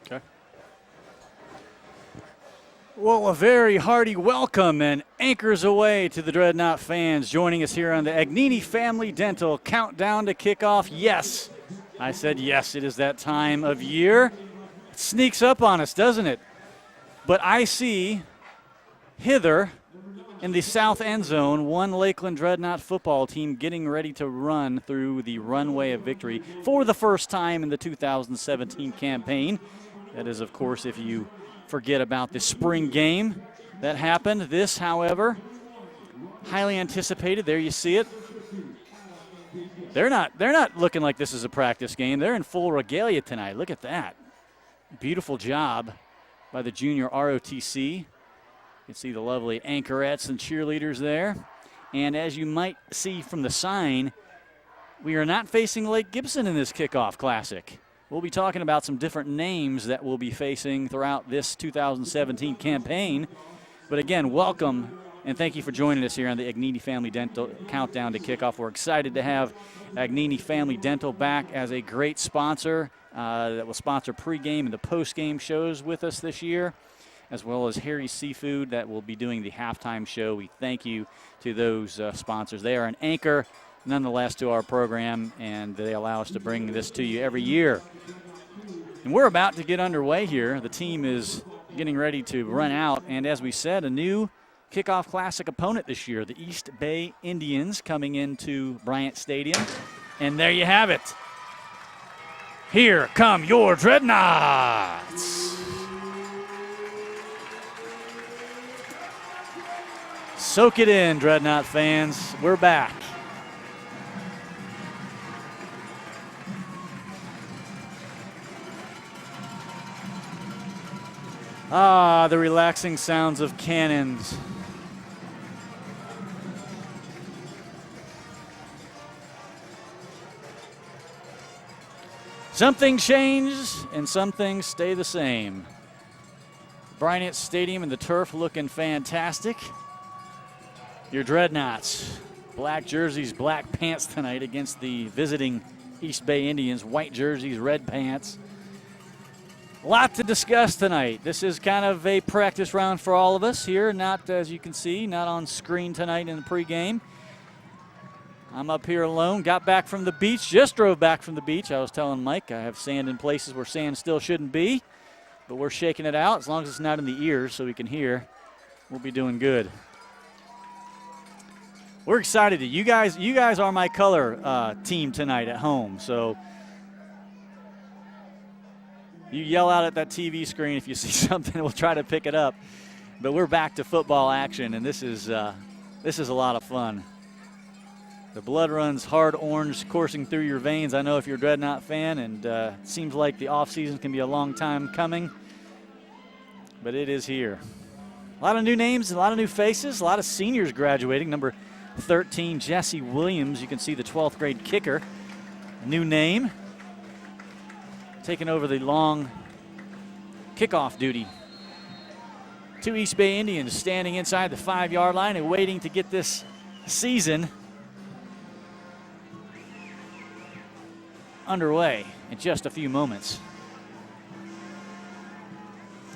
Okay. Well, a very hearty welcome and anchors away to the Dreadnought fans joining us here on the Agnini Family Dental Countdown to Kickoff. Yes, I said yes, it is that time of year. It sneaks up on us, doesn't it? But I see hither in the south end zone one Lakeland Dreadnought football team getting ready to run through the runway of victory for the first time in the 2017 campaign. That is, of course, if you forget about the spring game that happened. This, however, highly anticipated. There you see it. They're not looking like this is a practice game. They're in full regalia tonight. Look at that. Beautiful job by the junior ROTC. You can see the lovely anchorettes and cheerleaders there. And as you might see from the sign, we are not facing Lake Gibson in this Kickoff Classic. We'll be talking about some different names that we'll be facing throughout this 2017 campaign. But again, welcome and thank you for joining us here on the Agnini Family Dental Countdown to Kickoff. We're excited to have Agnini Family Dental back as a great sponsor that will sponsor pregame and the postgame shows with us this year, as well as Harry's Seafood that will be doing the halftime show. We thank you to those sponsors. They are an anchor nonetheless to our program, and they allow us to bring this to you every year. And we're about to get underway here. The team is getting ready to run out, and as we said, a new Kickoff Classic opponent this year, the East Bay Indians, coming into Bryant Stadium. And there you have it. Here come your Dreadnoughts. Soak it in, Dreadnought fans. We're back. Ah, the relaxing sounds of cannons. Some things change and some things stay the same. Bryant Stadium and the turf looking fantastic. Your Dreadnoughts, black jerseys, black pants tonight against the visiting East Bay Indians, white jerseys, red pants. A lot to discuss tonight. This is kind of a practice round for all of us here, not, as you can see, not on screen tonight in the pregame. I'm up here alone, got back from the beach, just drove back from the beach. I was telling Mike I have sand in places where sand still shouldn't be, but we're shaking it out. As long as it's not in the ears so we can hear, we'll be doing good. We're excited. You guys are my color team tonight at home, so you yell out at that TV screen if you see something. We'll try to pick it up. But we're back to football action, and this is a lot of fun. The blood runs hard orange coursing through your veins. I know if you're a Dreadnought fan, and it seems like the offseason can be a long time coming, but it is here. A lot of new names, a lot of new faces, a lot of seniors graduating. Number 13, Jesse Williams. You can see the 12th grade kicker. New name. Taking over the long kickoff duty. Two East Bay Indians standing inside the 5-yard line and waiting to get this season underway in just a few moments.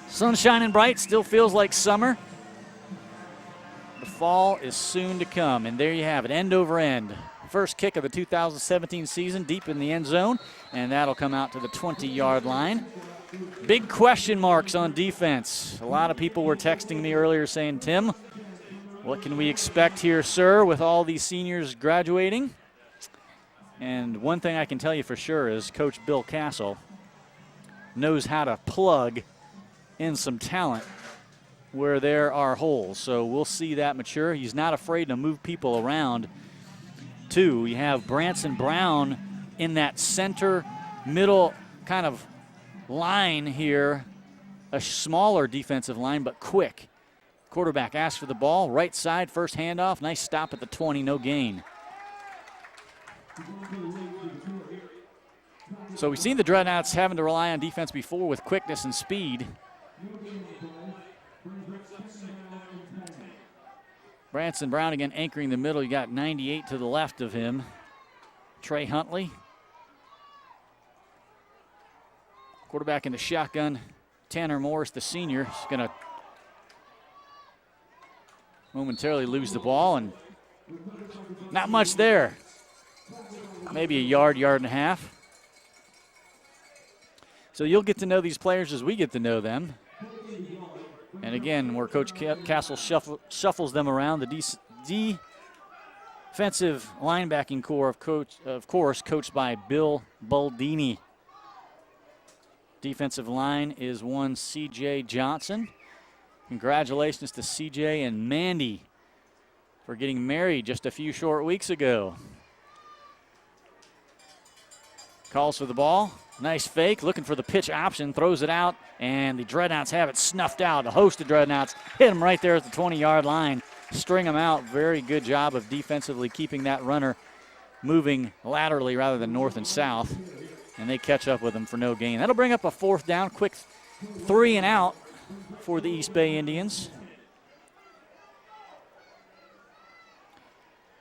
Sun shining bright, still feels like summer. The fall is soon to come, and there you have it, end over end. First kick of the 2017 season, deep in the end zone, and that'll come out to the 20-yard line. Big question marks on defense. A lot of people were texting me earlier saying, Tim, what can we expect here, sir, with all these seniors graduating? And one thing I can tell you for sure is Coach Bill Castle knows how to plug in some talent where there are holes. So we'll see that mature. He's not afraid to move people around. Two, we have Branson Brown in that center middle kind of line here, a smaller defensive line, but quick. Quarterback asks for the ball, right side, first handoff, nice stop at the 20, no gain. So we've seen the Dreadnoughts having to rely on defense before with quickness and speed. Branson Brown again anchoring the middle. You got 98 to the left of him. Trey Huntley. Quarterback in the shotgun. Tanner Morris, the senior, is going to momentarily lose the ball, and not much there. Maybe a yard, yard and a half. So you'll get to know these players as we get to know them. And again, where Coach Castle shuffles them around, the defensive linebacking core, of course, coached by Bill Baldini. Defensive line is one C.J. Johnson. Congratulations to C.J. and Mandy for getting married just a few short weeks ago. Calls for the ball. Nice fake, looking for the pitch option, throws it out, and the Dreadnoughts have it snuffed out. A host of Dreadnoughts hit him right there at the 20-yard line, string him out. Very good job of defensively keeping that runner moving laterally rather than north and south, and they catch up with him for no gain. That'll bring up a 4th down, quick 3 and out for the East Bay Indians.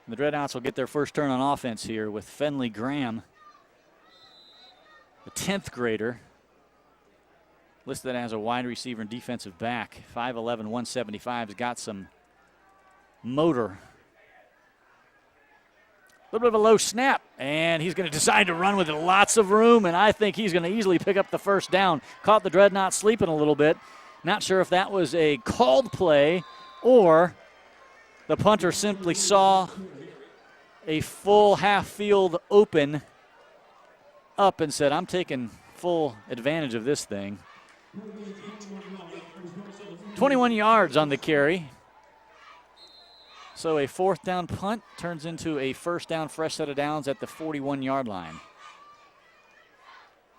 The Dreadnoughts will get their first turn on offense here with Fenley Graham, the 10th grader, listed as a wide receiver and defensive back. 5'11", 175, has got some motor. A little bit of a low snap, and he's going to decide to run with it. Lots of room, and I think he's going to easily pick up the first down. Caught the Dreadnoughts sleeping a little bit. Not sure if that was a called play or the punter simply saw a full half field open up and said, I'm taking full advantage of this thing. 21 yards on the carry. So a 4th down punt turns into a 1st down, fresh set of downs at the 41-yard line.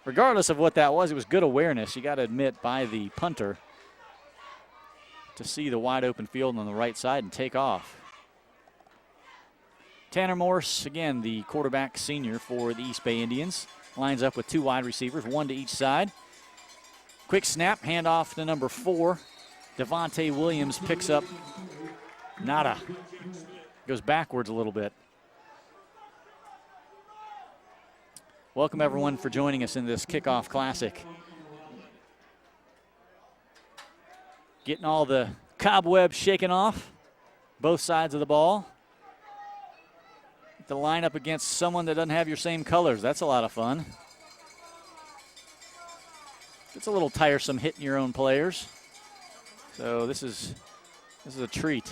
Regardless of what that was, it was good awareness, you got to admit, by the punter to see the wide open field on the right side and take off. Tanner Morse, again, the quarterback senior for the East Bay Indians, lines up with 2 wide receivers, 1 to each side. Quick snap, handoff to number 4. Devontae Williams picks up nada. Goes backwards a little bit. Welcome, everyone, for joining us in this Kickoff Classic. Getting all the cobwebs shaken off, both sides of the ball. The line up against someone that doesn't have your same colors. That's a lot of fun. It's a little tiresome hitting your own players. So this is a treat.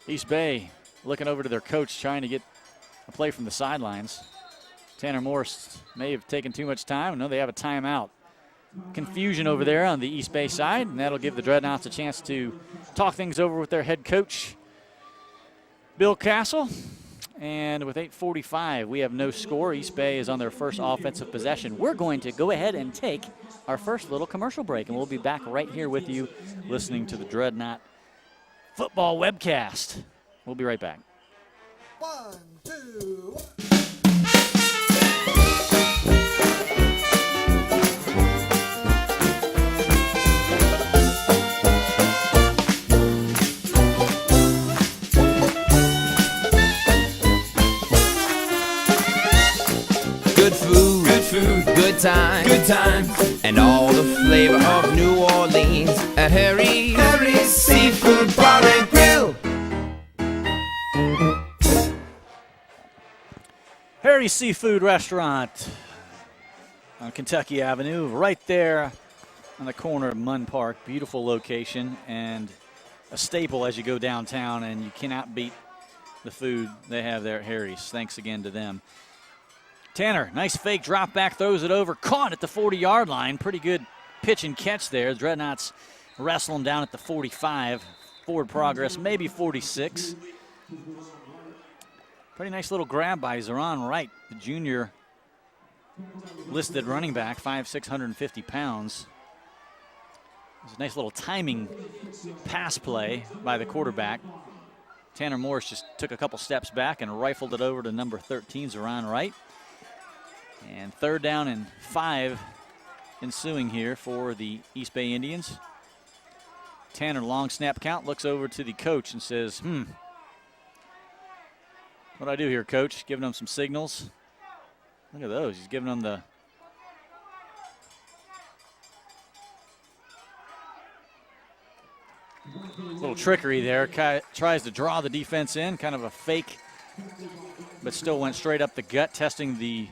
East Bay looking over to their coach, trying to get a play from the sidelines. Tanner Morse may have taken too much time. No, they have a timeout. Confusion over there on the East Bay side, and that'll give the Dreadnoughts a chance to talk things over with their head coach, Bill Castle. And with 8:45, we have no score. East Bay is on their first offensive possession. We're going to go ahead and take our first little commercial break, and we'll be back right here with you listening to the Dreadnought Football Webcast. We'll be right back. 1, 2, 1. Good times, and all the flavor of New Orleans at Harry's Seafood Bar and Grill. Harry's Seafood Restaurant on Kentucky Avenue, right there on the corner of Munn Park. Beautiful location and a staple as you go downtown, and you cannot beat the food they have there at Harry's. Thanks again to them. Tanner, nice fake drop back, throws it over, caught at the 40-yard line. Pretty good pitch and catch there. The Dreadnoughts wrestle him down at the 45. Forward progress, maybe 46. Pretty nice little grab by Zeron Wright, the junior listed running back, 5'6", 150 pounds. It was a nice little timing pass play by the quarterback. Tanner Morris just took a couple steps back and rifled it over to number 13, Zeron Wright. And 3rd down and 5 ensuing here for the East Bay Indians. Tanner, long snap count, looks over to the coach and says, what do I do here, coach? Giving them some signals. Look at those. He's giving them the little trickery there. Tries to draw the defense in, kind of a fake, but still went straight up the gut, testing the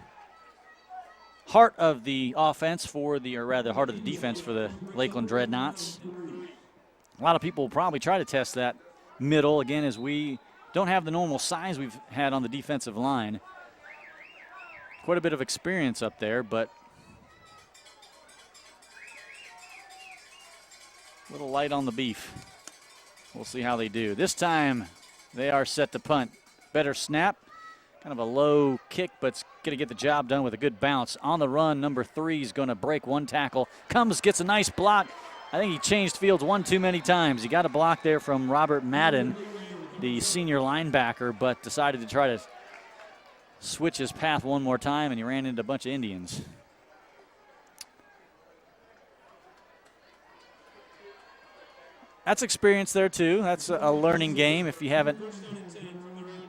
heart of the offense for the, or rather, heart of the defense for the Lakeland Dreadnaughts. A lot of people will probably try to test that middle, again, as we don't have the normal size we've had on the defensive line. Quite a bit of experience up there, but a little light on the beef. We'll see how they do. This time, they are set to punt. Better snap. Kind of a low kick, but it's going to get the job done with a good bounce. On the run, number 3 is going to break one tackle. Comes, gets a nice block. I think he changed fields one too many times. He got a block there from Robert Madden, the senior linebacker, but decided to try to switch his path one more time, and he ran into a bunch of Indians. That's experience there, too. That's a learning game. If you haven't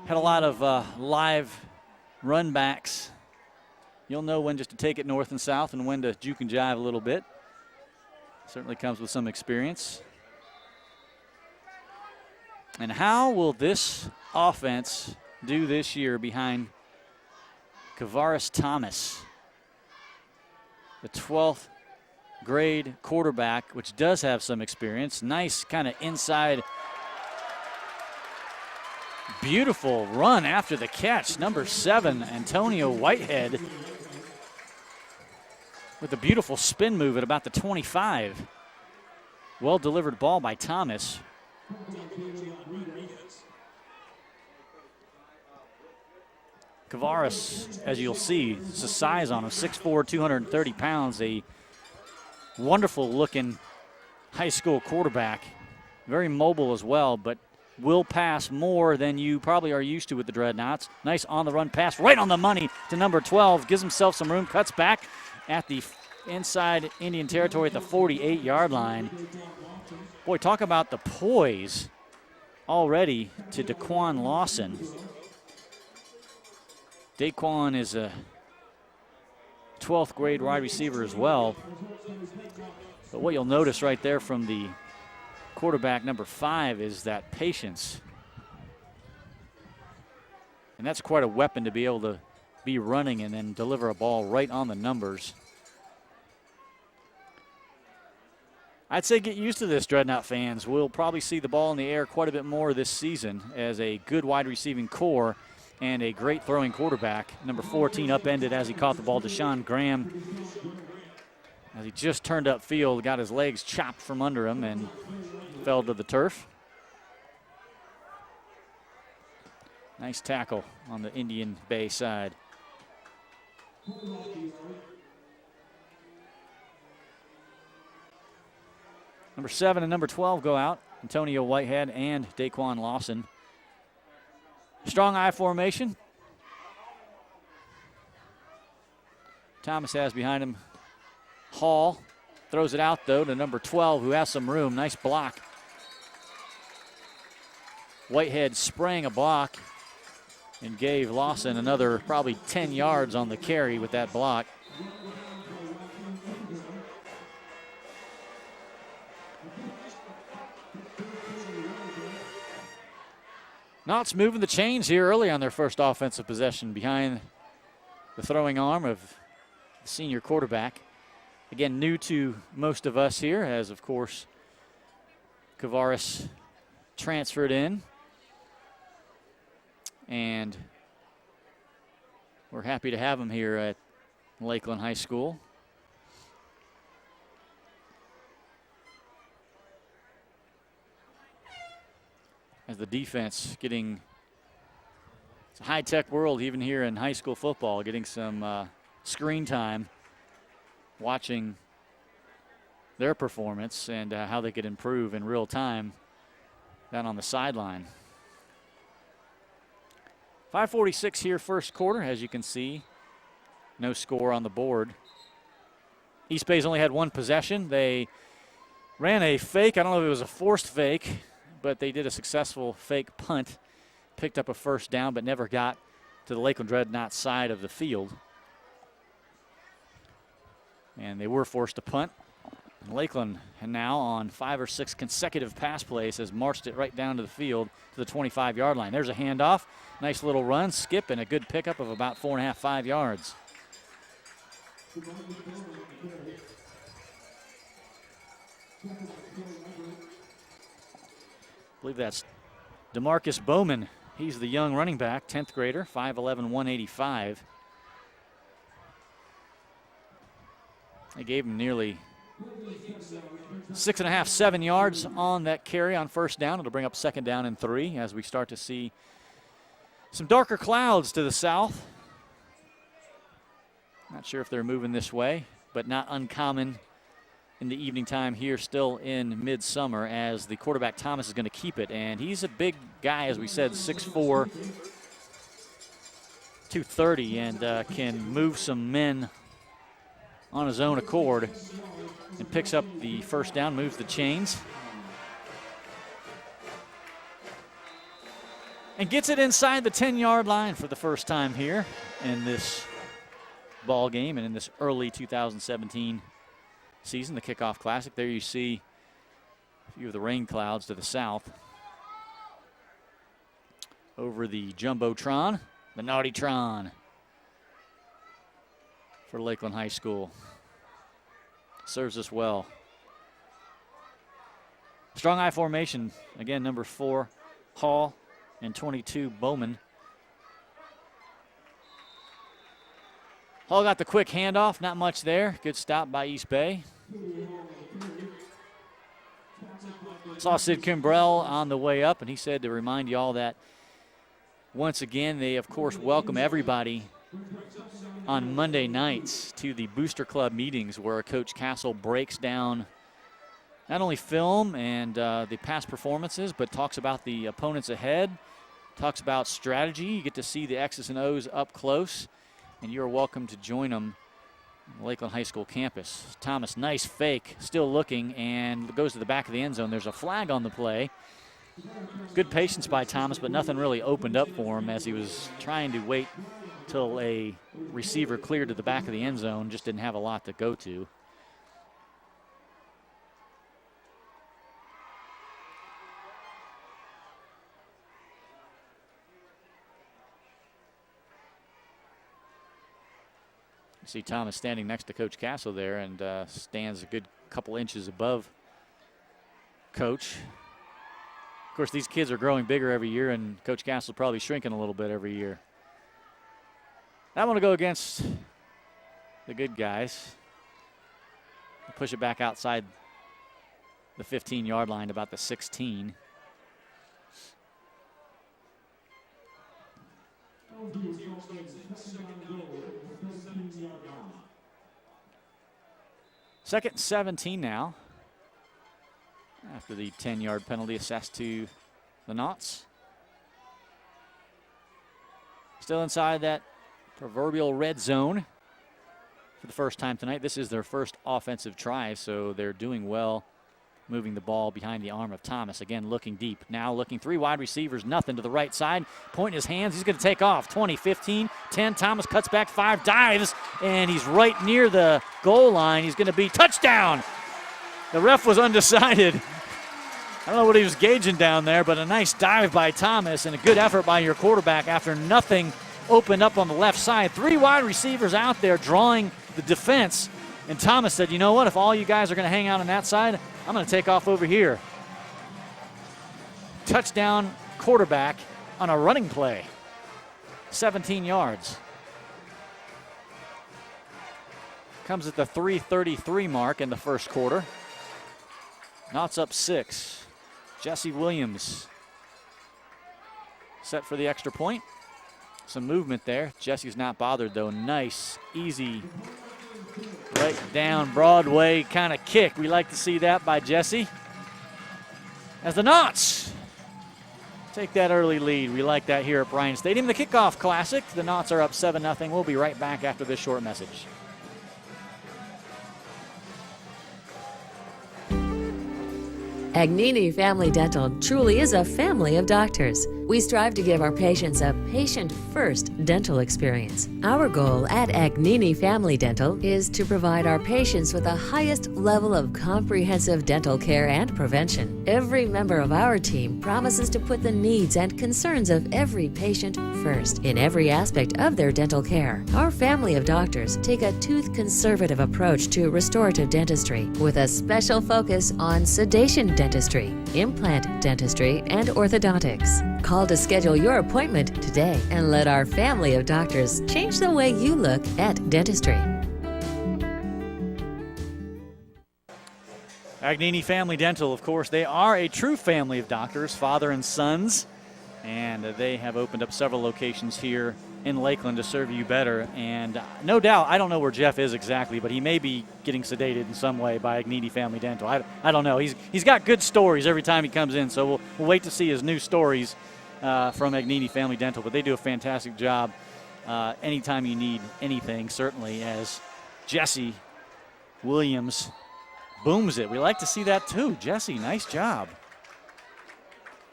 had a lot of live run backs, you'll know when just to take it north and south and when to juke and jive a little bit. Certainly comes with some experience. And how will this offense do this year behind Kavaris Thomas, the 12th grade quarterback, which does have some experience? Nice kind of inside, beautiful run after the catch. Number 7, Antonio Whitehead, with a beautiful spin move at about the 25. Well delivered ball by Thomas. Kavaris, as you'll see, it's the size on him, 6'4", 230 pounds, a wonderful looking high school quarterback. Very mobile as well, but will pass more than you probably are used to with the Dreadnoughts. Nice on the run pass right on the money to number 12. Gives himself some room, cuts back at the inside Indian territory at the 48-yard line. Boy, talk about the poise already to Daquan Lawson. Daquan is a 12th grade wide receiver as well. But what you'll notice right there from the quarterback, number 5, is that patience. And that's quite a weapon to be able to be running and then deliver a ball right on the numbers. I'd say get used to this, Dreadnought fans. We'll probably see the ball in the air quite a bit more this season as a good wide receiving core and a great throwing quarterback. Number 14 upended as he caught the ball. Deshaun Graham, as he just turned upfield, got his legs chopped from under him and fell to the turf. Nice tackle on the Indian Bay side. Number 7 and number 12 go out. Antonio Whitehead and Daquan Lawson. Strong I formation. Thomas has behind him Hall. Throws it out, though, to number 12, who has some room. Nice block. Whitehead sprang a block and gave Lawson another probably 10 yards on the carry with that block. Knots moving the chains here early on their first offensive possession behind the throwing arm of the senior quarterback. Again, new to most of us here, as of course Kavaris transferred in. And we're happy to have him here at Lakeland High School. As the defense getting, it's a high-tech world even here in high school football, getting some screen time, watching their performance and how they could improve in real time down on the sideline. 5:46 here first quarter, as you can see. No score on the board. East Bay's only had one possession. They ran a fake. I don't know if it was a forced fake, but they did a successful fake punt. Picked up a first down, but never got to the Lakeland Dreadnaughts side of the field. And they were forced to punt. And Lakeland, and now on 5 or 6 consecutive pass plays, has marched it right down to the field to the 25-yard line. There's a handoff. Nice little run, skip, and a good pickup of about 4.5, 5 yards. I believe that's DeMarcus Bowman. He's the young running back, 10th grader, 5'11", 185. They gave him nearly 6.5, 7 yards on that carry on first down. It'll bring up second down and 3 as we start to see some darker clouds to the south. Not sure if they're moving this way, but not uncommon in the evening time here still in midsummer, as the quarterback Thomas is going to keep it. And he's a big guy, as we said, 6'4", 230, and can move some men on his own accord, and picks up the first down, moves the chains, and gets it inside the 10-yard line for the first time here in this ball game and in this early 2017 season, the Kickoff Classic. There you see a few of the rain clouds to the south over the Jumbotron, the Naughty-tron for Lakeland High School. Serves us well. Strong I formation. Again, number 4, Hall, and 22, Bowman. Hall got the quick handoff, not much there. Good stop by East Bay. Saw Sid Kimbrell on the way up, and he said to remind you all that once again, they, of course, welcome everybody on Monday nights to the Booster Club meetings, where Coach Castle breaks down not only film and the past performances, but talks about the opponents ahead, talks about strategy. You get to see the X's and O's up close, and you're welcome to join them on the Lakeland High School campus. Thomas, nice fake, still looking, and goes to the back of the end zone. There's a flag on the play. Good patience by Thomas, but nothing really opened up for him as he was trying to wait till a receiver cleared to the back of the end zone. Just didn't have a lot to go to. You see Thomas standing next to Coach Castle there, and stands a good couple inches above Coach. Of course, these kids are growing bigger every year, and Coach Castle probably shrinking a little bit every year. I want to go against the good guys. Push it back outside the 15-yard line, about the 16. Second and 17 now, after the 10-yard penalty assessed to the Naughts. Still inside that proverbial red zone for the first time tonight. This is their first offensive try, so they're doing well moving the ball behind the arm of Thomas. Again, looking deep. Now looking 3 wide receivers, nothing to the right side. Point in his hands. He's going to take off. 20, 15, 10. Thomas cuts back 5, dives, and he's right near the goal line. He's going to be touchdown. The ref was undecided. I don't know what he was gauging down there, but a nice dive by Thomas and a good effort by your quarterback after nothing opened up on the left side. 3 wide receivers out there drawing the defense. And Thomas said, you know what, if all you guys are going to hang out on that side, I'm going to take off over here. Touchdown quarterback on a running play. 17 yards. Comes at the 3:33 mark in the first quarter. Knott's up 6. Jesse Williams set for the extra point. Some movement there. Jesse's not bothered, though. Nice, easy, right down Broadway kind of kick. We like to see that by Jesse. As the Naughts take that early lead. We like that here at Bryant Stadium. The Kickoff Classic. The Naughts are up 7-0. We'll be right back after this short message. Agnini Family Dental truly is a family of doctors. We strive to give our patients a patient-first dental experience. Our goal at Agnini Family Dental is to provide our patients with the highest level of comprehensive dental care and prevention. Every member of our team promises to put the needs and concerns of every patient first in every aspect of their dental care. Our family of doctors take a tooth-conservative approach to restorative dentistry with a special focus on sedation dentistry, implant dentistry, and orthodontics. Call to schedule your appointment today and let our family of doctors change the way you look at dentistry. Agnini Family Dental, of course, they are a true family of doctors, father and sons, and they have opened up several locations here in Lakeland to serve you better. And no doubt, I don't know where Jeff is exactly, but he may be getting sedated in some way by Agnini Family Dental. I don't know. He's got good stories every time he comes in, so we'll wait to see his new stories from Agnini Family Dental. But they do a fantastic job anytime you need anything, certainly, as Jesse Williams booms it. We like to see that too. Jesse, nice job.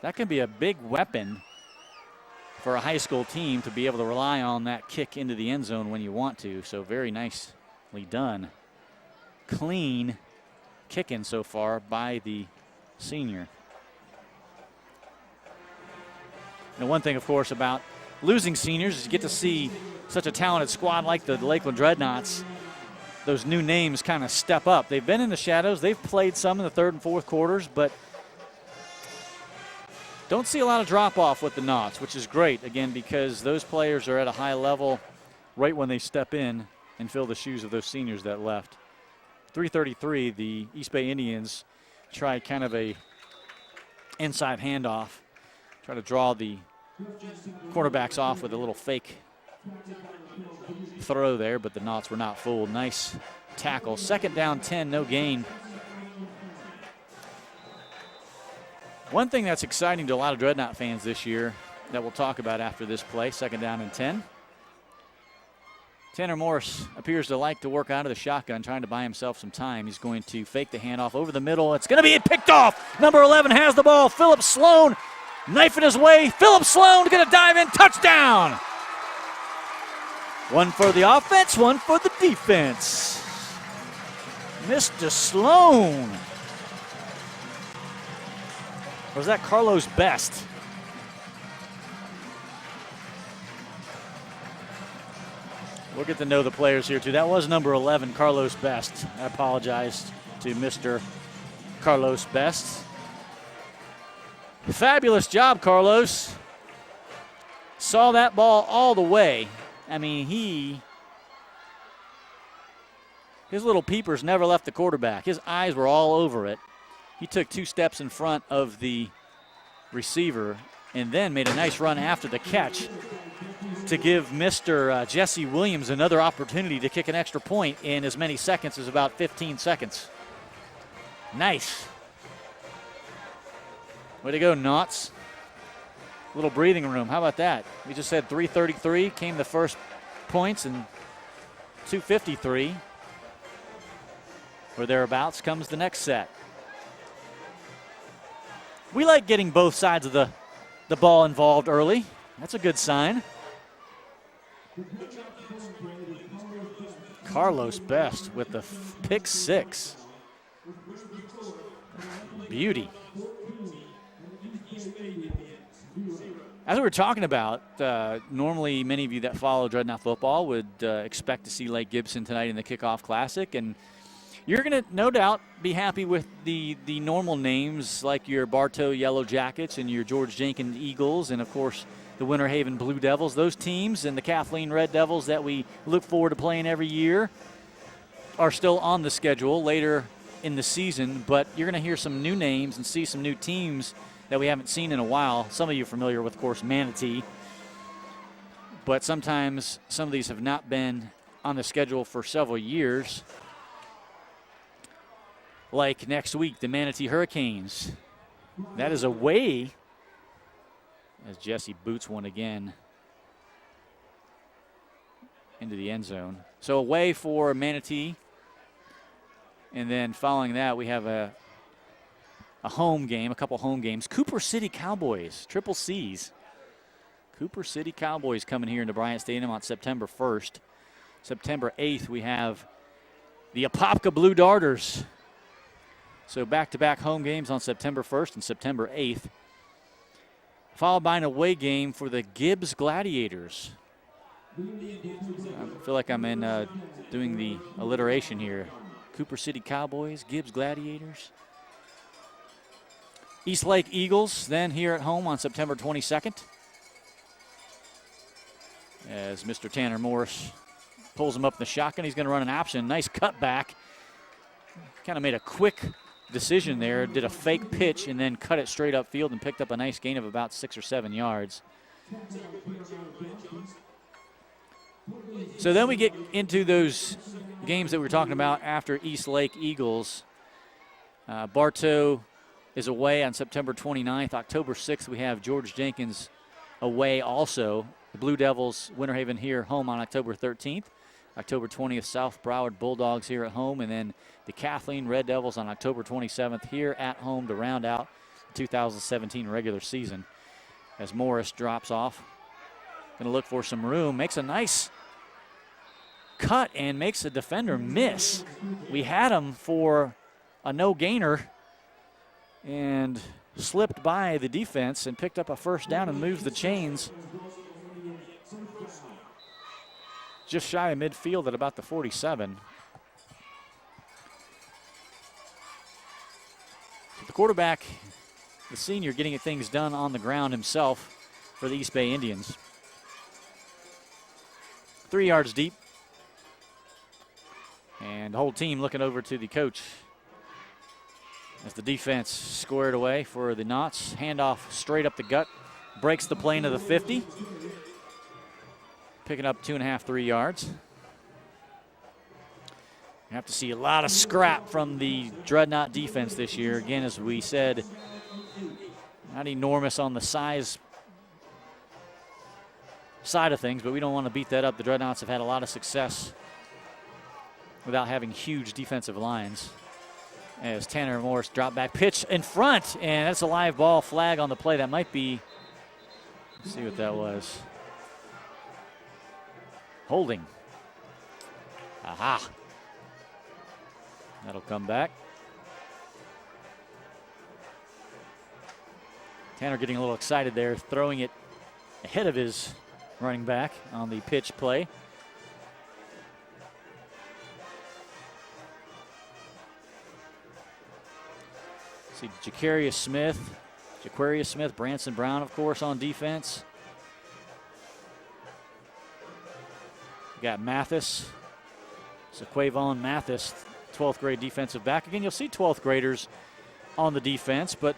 That can be a big weapon for a high school team to be able to rely on that kick into the end zone when you want to. So very nicely done. Clean kicking so far by the senior. Now, one thing, of course, about losing seniors is you get to see such a talented squad like the Lakeland Dreadnaughts. Those new names kind of step up. They've been in the shadows. They've played some in the third and fourth quarters, but don't see a lot of drop-off with the Knots, which is great, again, because those players are at a high level right when they step in and fill the shoes of those seniors that left. 3:33, the East Bay Indians tried kind of a inside handoff, try to draw the quarterbacks off with a little fake throw there, but the Knots were not fooled. Nice tackle. Second down 10, no gain. One thing that's exciting to a lot of Dreadnought fans this year that we'll talk about after this play, second down and 10. Tanner Morris appears to like to work out of the shotgun, trying to buy himself some time. He's going to fake the handoff over the middle. It's going to be picked off. Number 11 has the ball. Philip Sloan knifing his way. Philip Sloan going to dive in. Touchdown. One for the offense, one for the defense. Mr. Sloan. Or was that Carlos Best? We'll get to know the players here, too. That was number 11, Carlos Best. I apologize to Mr. Carlos Best. Fabulous job, Carlos. Saw that ball all the way. I mean, his little peepers never left the quarterback. His eyes were all over it. He took 2 steps in front of the receiver and then made a nice run after the catch to give Mr. Jesse Williams another opportunity to kick an extra point in as many seconds as about 15 seconds. Nice. Way to go, Knots. Little breathing room. How about that? We just said 3:33 came the first points, and 2:53 or thereabouts comes the next set. We like getting both sides of the ball involved early. That's a good sign. Carlos Best with the pick 6. Beauty. As we were talking about, normally many of you that follow Dreadnought football would expect to see Lake Gibson tonight in the Kickoff Classic, and you're going to no doubt be happy with the normal names like your Bartow Yellow Jackets and your George Jenkins Eagles, and of course the Winter Haven Blue Devils. Those teams and the Kathleen Red Devils that we look forward to playing every year are still on the schedule later in the season, but you're going to hear some new names and see some new teams that we haven't seen in a while. Some of you are familiar with, of course, Manatee, but sometimes some of these have not been on the schedule for several years. Like next week, the Manatee Hurricanes. That is away, as Jesse boots one again into the end zone. So away for Manatee. And then following that, we have a a home game, a couple home games. Cooper City Cowboys, triple C's. Cooper City Cowboys coming here into Bryant Stadium on September 1st. September 8th, we have the Apopka Blue Darters. So back-to-back home games on September 1st and September 8th. Followed by an away game for the Gibbs Gladiators. I feel like I'm in doing the alliteration here. Cooper City Cowboys, Gibbs Gladiators. East Lake Eagles then here at home on September 22nd. As Mr. Tanner Morris pulls him up in the shotgun, he's going to run an option. Nice cutback. Kind of made a quick decision there. Did a fake pitch and then cut it straight upfield and picked up a nice gain of about 6 or 7 yards. So then we get into those games that we were talking about after East Lake Eagles. Bartow is away on September 29th. October 6th, we have George Jenkins away also. The Blue Devils, Winter Haven here home on October 13th. October 20th, South Broward Bulldogs here at home. And then the Kathleen Red Devils on October 27th here at home to round out the 2017 regular season. As Morris drops off. Going to look for some room. Makes a nice cut and makes the defender miss. We had him for a no-gainer and slipped by the defense and picked up a first down and moves the chains just shy of midfield at about the 47. So the quarterback, the senior, getting things done on the ground himself for the East Bay Indians. 3 yards deep. And the whole team looking over to the coach as the defense squared away for the Knots. Handoff straight up the gut. Breaks the plane of the 50. Picking up 2.5, 3 yards. You have to see a lot of scrap from the Dreadnought defense this year. Again, as we said, not enormous on the size side of things, but we don't want to beat that up. The Dreadnoughts have had a lot of success without having huge defensive lines. As Tanner Morris drop back pitch in front, and that's a live ball. Flag on the play. That might be, let's see what that was. Holding. Aha. That'll come back. Tanner getting a little excited there, throwing it ahead of his running back on the pitch play. See Jaquarius Smith, Branson Brown, of course, on defense. We got Mathis, Quavon Mathis, 12th grade defensive back. Again, you'll see 12th graders on the defense, but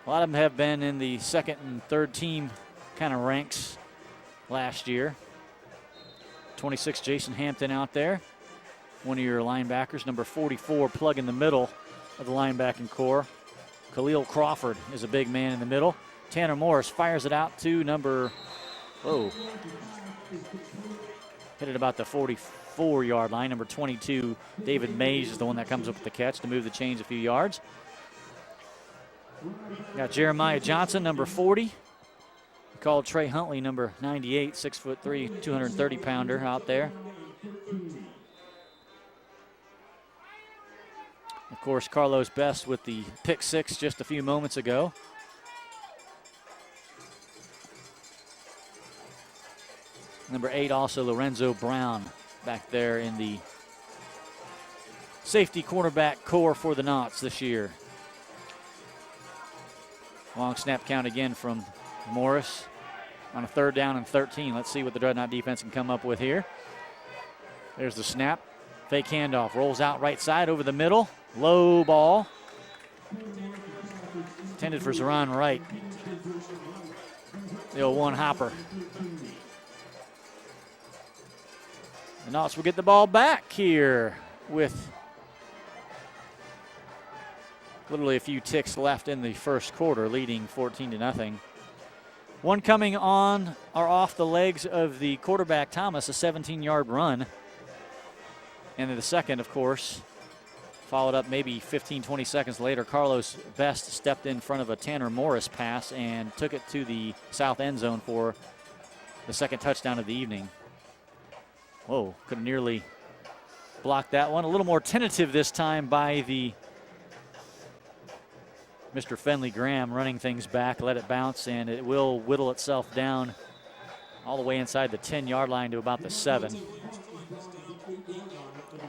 a lot of them have been in the second and third team kind of ranks last year. 26, Jason Hampton out there. One of your linebackers, number 44, plug in the middle of the linebacking core. Khalil Crawford is a big man in the middle. Tanner Morris fires it out to number, hit it about the 44-yard line. Number 22, David Mays, is the one that comes up with the catch to move the chains a few yards. Got Jeremiah Johnson, number 40. We called Trey Huntley, number 98, 6'3", 230-pounder out there. Of course, Carlos Best with the pick six just a few moments ago. Number 8, also Lorenzo Brown back there in the safety cornerback core for the Knots this year. Long snap count again from Morris on a 3rd down and 13. Let's see what the Dreadnought defense can come up with here. There's the snap. Fake handoff. Rolls out right side over the middle. Low ball. Intended for Zeron Wright. The 0-1 hopper. The Knots will get the ball back here with literally a few ticks left in the first quarter, leading 14-0. One coming on or off the legs of the quarterback, Thomas, a 17-yard run. And then the second, of course, Followed up maybe 15, 20 seconds later, Carlos Best stepped in front of a Tanner Morris pass and took it to the south end zone for the second touchdown of the evening. Whoa, could have nearly blocked that one. A little more tentative this time by the Mr. Fenley Graham, running things back, let it bounce, and it will whittle itself down all the way inside the 10-yard line to about the 7.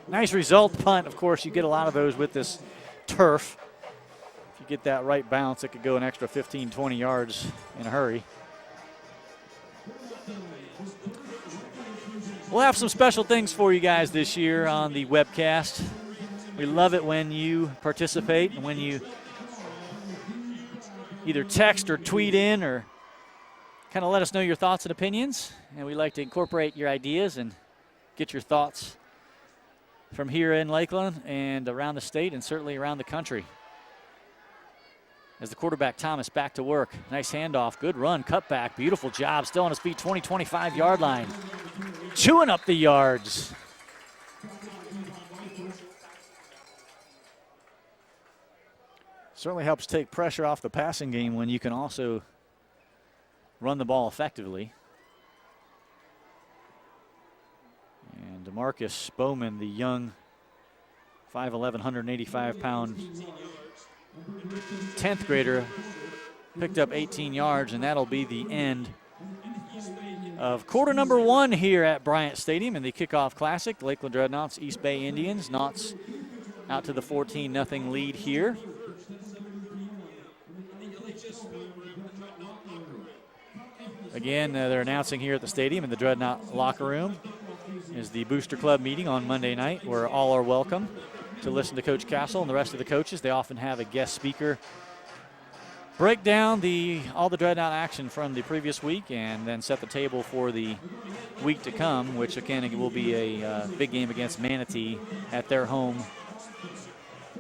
Nice result punt. Of course, you get a lot of those with this turf. If you get that right bounce, it could go an extra 15, 20 yards in a hurry. We'll have some special things for you guys this year on the webcast. We love it when you participate and when you either text or tweet in or kind of let us know your thoughts and opinions. And we like to incorporate your ideas and get your thoughts from here in Lakeland and around the state and certainly around the country. As the quarterback, Thomas, back to work. Nice handoff, good run, cutback, beautiful job. Still on his feet, 20, 25-yard line. Chewing up the yards. Certainly helps take pressure off the passing game when you can also run the ball effectively. And DeMarcus Bowman, the young 5'11", 185-pound 10th grader, picked up 18 yards, and that'll be the end of quarter number 1 here at Bryant Stadium in the Kickoff Classic. Lakeland Dreadnaughts, East Bay Indians. Knots out to the 14-0 lead here. Again, they're announcing here at the stadium in the Dreadnought locker room is the Booster Club meeting on Monday night, where all are welcome to listen to Coach Castle and the rest of the coaches. They often have a guest speaker break down all the Dreadnought action from the previous week and then set the table for the week to come, which again will be a big game against Manatee at their home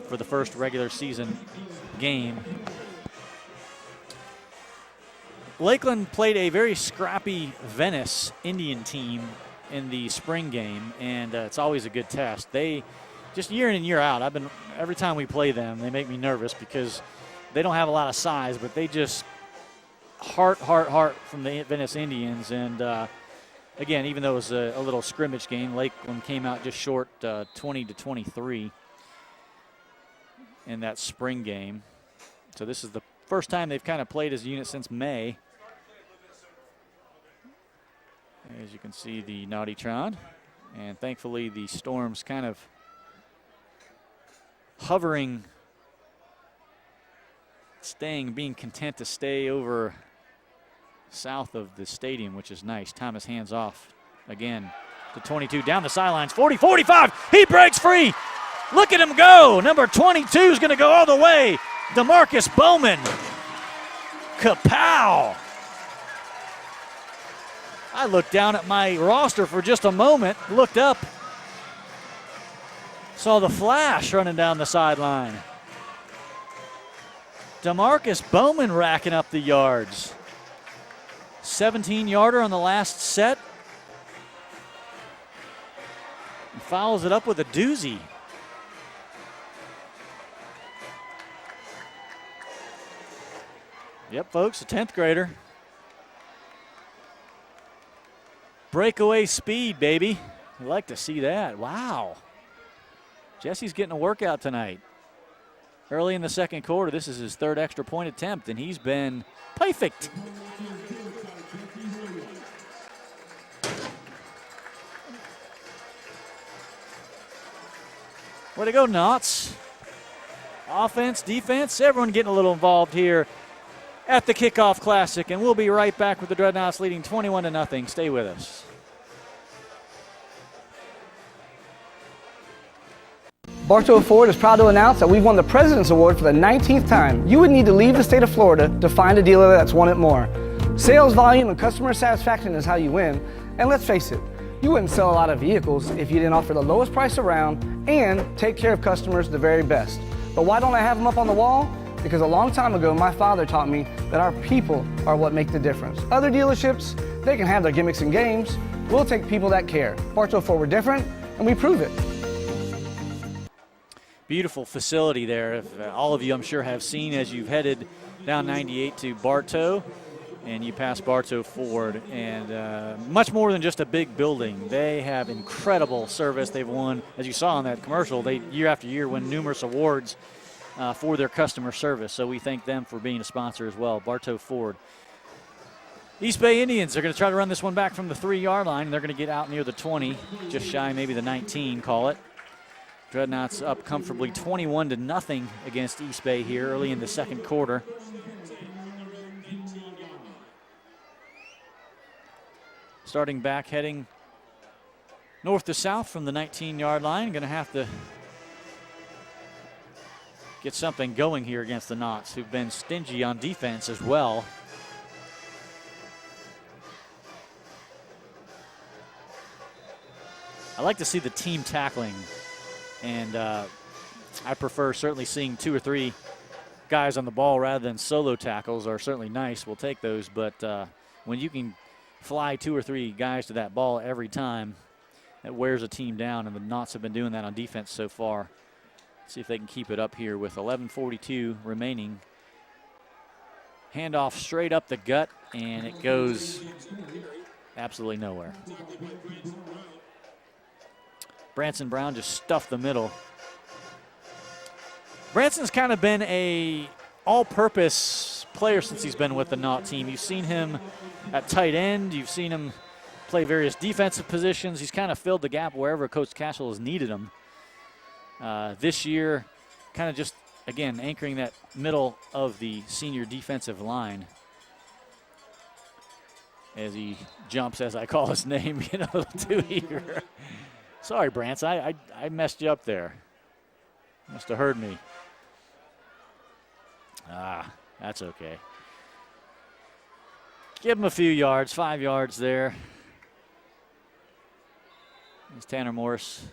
for the first regular season game. Lakeland played a very scrappy Venice Indian team in the spring game, and it's always a good test. They just year in and year out, every time we play them, they make me nervous because they don't have a lot of size, but they just heart from the Venice Indians. And again, even though it was a little scrimmage game, Lakeland came out just short 20-23 in that spring game. So this is the first time they've kind of played as a unit since May. As you can see, the Nautitron, and thankfully the Storm's kind of hovering, being content to stay over south of the stadium, which is nice. Thomas hands off again to 22, down the sidelines, 40, 45, he breaks free. Look at him go. Number 22 is going to go all the way. DeMarcus Bowman. Kapow. I looked down at my roster for just a moment, looked up, saw the flash running down the sideline. DeMarcus Bowman racking up the yards. 17-yarder on the last set. And follows it up with a doozy. Yep, folks, a 10th grader. Breakaway speed, baby. I'd like to see that. Wow. Jesse's getting a workout tonight. Early in the second quarter, this is his third extra point attempt, and he's been perfect. Way to go, Knots. Offense, defense, everyone getting a little involved here at the Kickoff Classic, and we'll be right back with the Dreadnoughts leading 21-0. Stay with us. Bartow Ford is proud to announce that we've won the President's Award for the 19th time. You would need to leave the state of Florida to find a dealer that's won it more. Sales volume and customer satisfaction is how you win, and let's face it, you wouldn't sell a lot of vehicles if you didn't offer the lowest price around and take care of customers the very best. But why don't I have them up on the wall? Because a long time ago, my father taught me that our people are what make the difference. Other dealerships, they can have their gimmicks and games. We'll take people that care. Bartow Ford, we're different, and we prove it. beautiful facility there. All of you, I'm sure, have seen as you've headed down 98 to Bartow, and you pass Bartow Ford, and much more than just a big building. They have incredible service. They've won, as you saw in that commercial, they year after year win numerous awards for their customer service. So we thank them for being a sponsor as well, Bartow Ford. East Bay Indians are going to try to run this one back from the 3-yard line, and they're going to get out near the 20, just shy maybe the 19, call it. Dreadnoughts up comfortably 21-0 against East Bay here early in the second quarter. Starting back, heading north to south from the 19-yard line. Going to have to get something going here against the Knots, who've been stingy on defense as well. I like to see the team tackling, and I prefer certainly seeing 2 or 3 guys on the ball rather than solo tackles are certainly nice. We'll take those, but when you can fly 2 or 3 guys to that ball every time, it wears a team down, and the Knots have been doing that on defense so far. Let's see if they can keep it up here with 11:42 remaining. Handoff straight up the gut, and it goes absolutely nowhere. Branson Brown just stuffed the middle. Branson's kind of been a all-purpose player since he's been with the Knot team. You've seen him at tight end. You've seen him play various defensive positions. He's kind of filled the gap wherever Coach Cashel has needed him. This year, kind of just, again, anchoring that middle of the senior defensive line as he jumps, as I call his name, a little too eager. Sorry, Brants, I messed you up there. Must have heard me. That's okay. Give him a few yards, 5 yards there. As Tanner Morris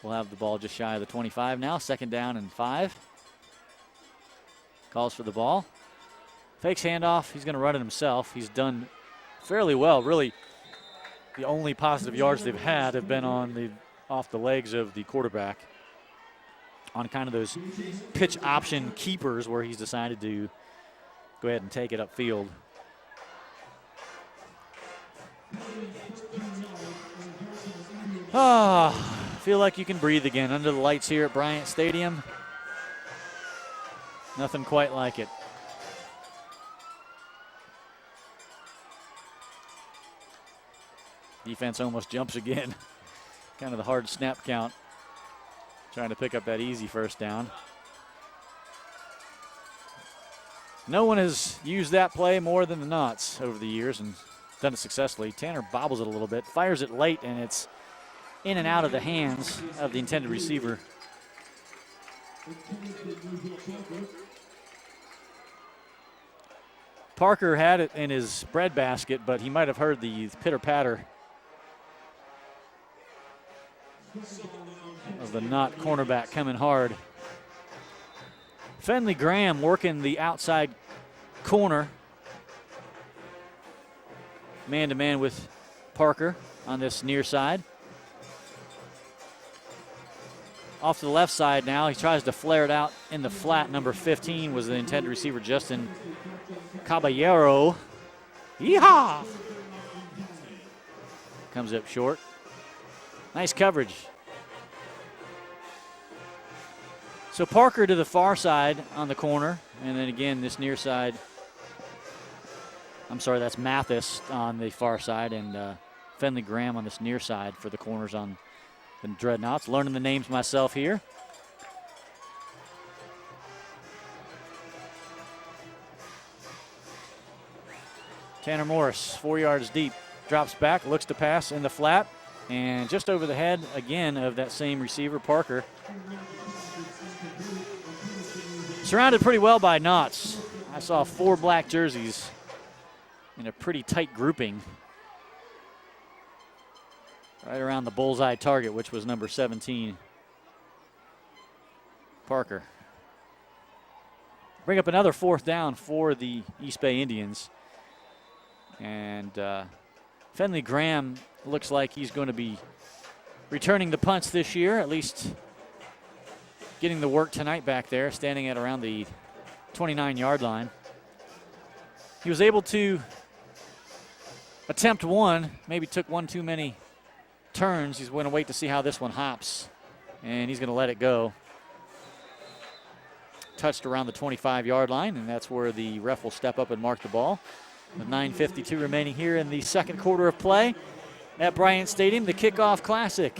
will have the ball just shy of the 25 now. 2nd down and 5. Calls for the ball. Fakes handoff. He's going to run it himself. He's done fairly well. Really, the only positive yards they've had have been off the legs of the quarterback on kind of those pitch option keepers where he's decided to go ahead and take it upfield. Feel like you can breathe again under the lights here at Bryant Stadium. Nothing quite like it. Defense almost jumps again. Kind of the hard snap count. Trying to pick up that easy 1st down. No one has used that play more than the Knots over the years and done it successfully. Tanner bobbles it a little bit, fires it late, and it's in and out of the hands of the intended receiver. Parker had it in his breadbasket, but he might have heard the pitter-patter of the Knot cornerback coming hard. Fenley Graham working the outside corner. Man-to-man with Parker on this near side. Off to the left side now. He tries to flare it out in the flat. Number 15 was the intended receiver, Justin Caballero. Yeehaw! Comes up short. Nice coverage. So Parker to the far side on the corner, and then again this near side. I'm sorry, that's Mathis on the far side, and Fenley Graham on this near side for the corners on the Dreadnoughts. Learning the names myself here. Tanner Morris, 4 yards deep, drops back, looks to pass in the flat, and just over the head again of that same receiver, Parker. Surrounded pretty well by Knots. I saw 4 black jerseys in a pretty tight grouping right around the bullseye target, which was number 17, Parker. Bring up another 4th down for the East Bay Indians. And Fenley Graham looks like he's going to be returning the punts this year, at least getting the work tonight back there, standing at around the 29-yard line. He was able to attempt one, maybe took one too many turns. He's going to wait to see how this one hops, and he's going to let it go. Touched around the 25-yard line, and that's where the ref will step up and mark the ball. With 9:52 remaining here in the second quarter of play at Bryant Stadium, the Kickoff Classic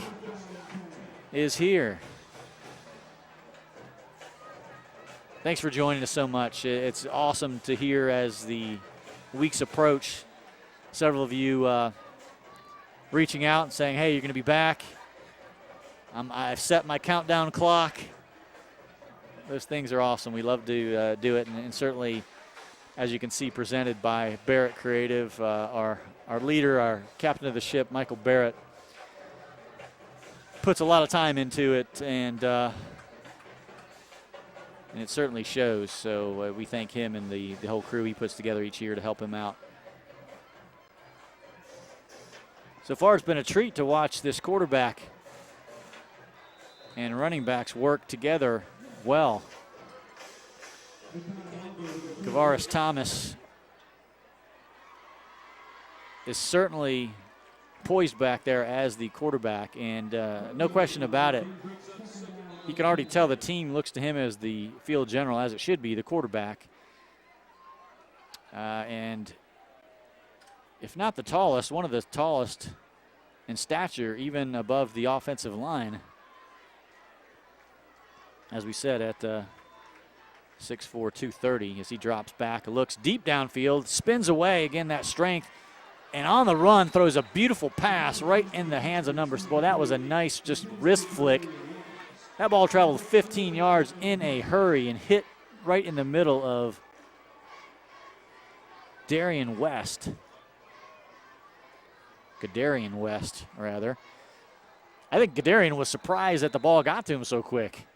is here. Thanks for joining us so much. It's awesome to hear as the weeks approach. Several of you reaching out and saying, hey, you're going to be back. I've set my countdown clock. Those things are awesome. We love to do it, and certainly, as you can see, presented by Barrett Creative, our leader, our captain of the ship, Michael Barrett, puts a lot of time into it, and it certainly shows. So we thank him and the whole crew he puts together each year to help him out. So far, it's been a treat to watch this quarterback and running backs work together well. Kavaris Thomas is certainly poised back there as the quarterback, and no question about it. You can already tell the team looks to him as the field general, as it should be, the quarterback. And if not the tallest, one of the tallest in stature, even above the offensive line. As we said, at 6'4", 230, as he drops back, looks deep downfield, spins away, again, that strength, and on the run throws a beautiful pass right in the hands of numbers. Well, that was a nice just wrist flick. That ball traveled 15 yards in a hurry and hit right in the middle of Gadarian West, rather. I think Gadarian was surprised that the ball got to him so quick.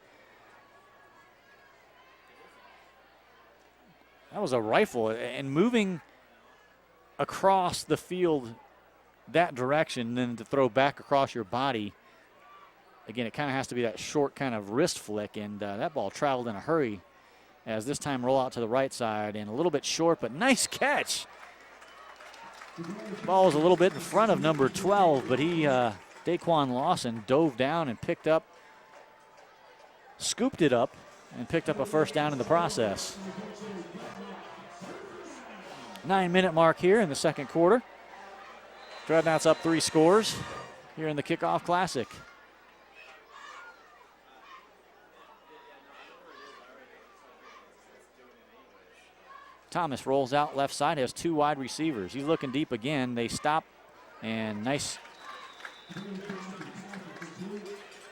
That was a rifle, and moving across the field that direction, then to throw back across your body. Again, it kind of has to be that short kind of wrist flick, and that ball traveled in a hurry as this time roll out to the right side and a little bit short, but nice catch. Ball was a little bit in front of number 12, but Daquan Lawson dove down and scooped it up and picked up a first down in the process. 9-minute mark here in the second quarter. Dreadnoughts up 3 scores here in the Kickoff Classic. Thomas rolls out left side, has 2 wide receivers. He's looking deep again. They stop, and nice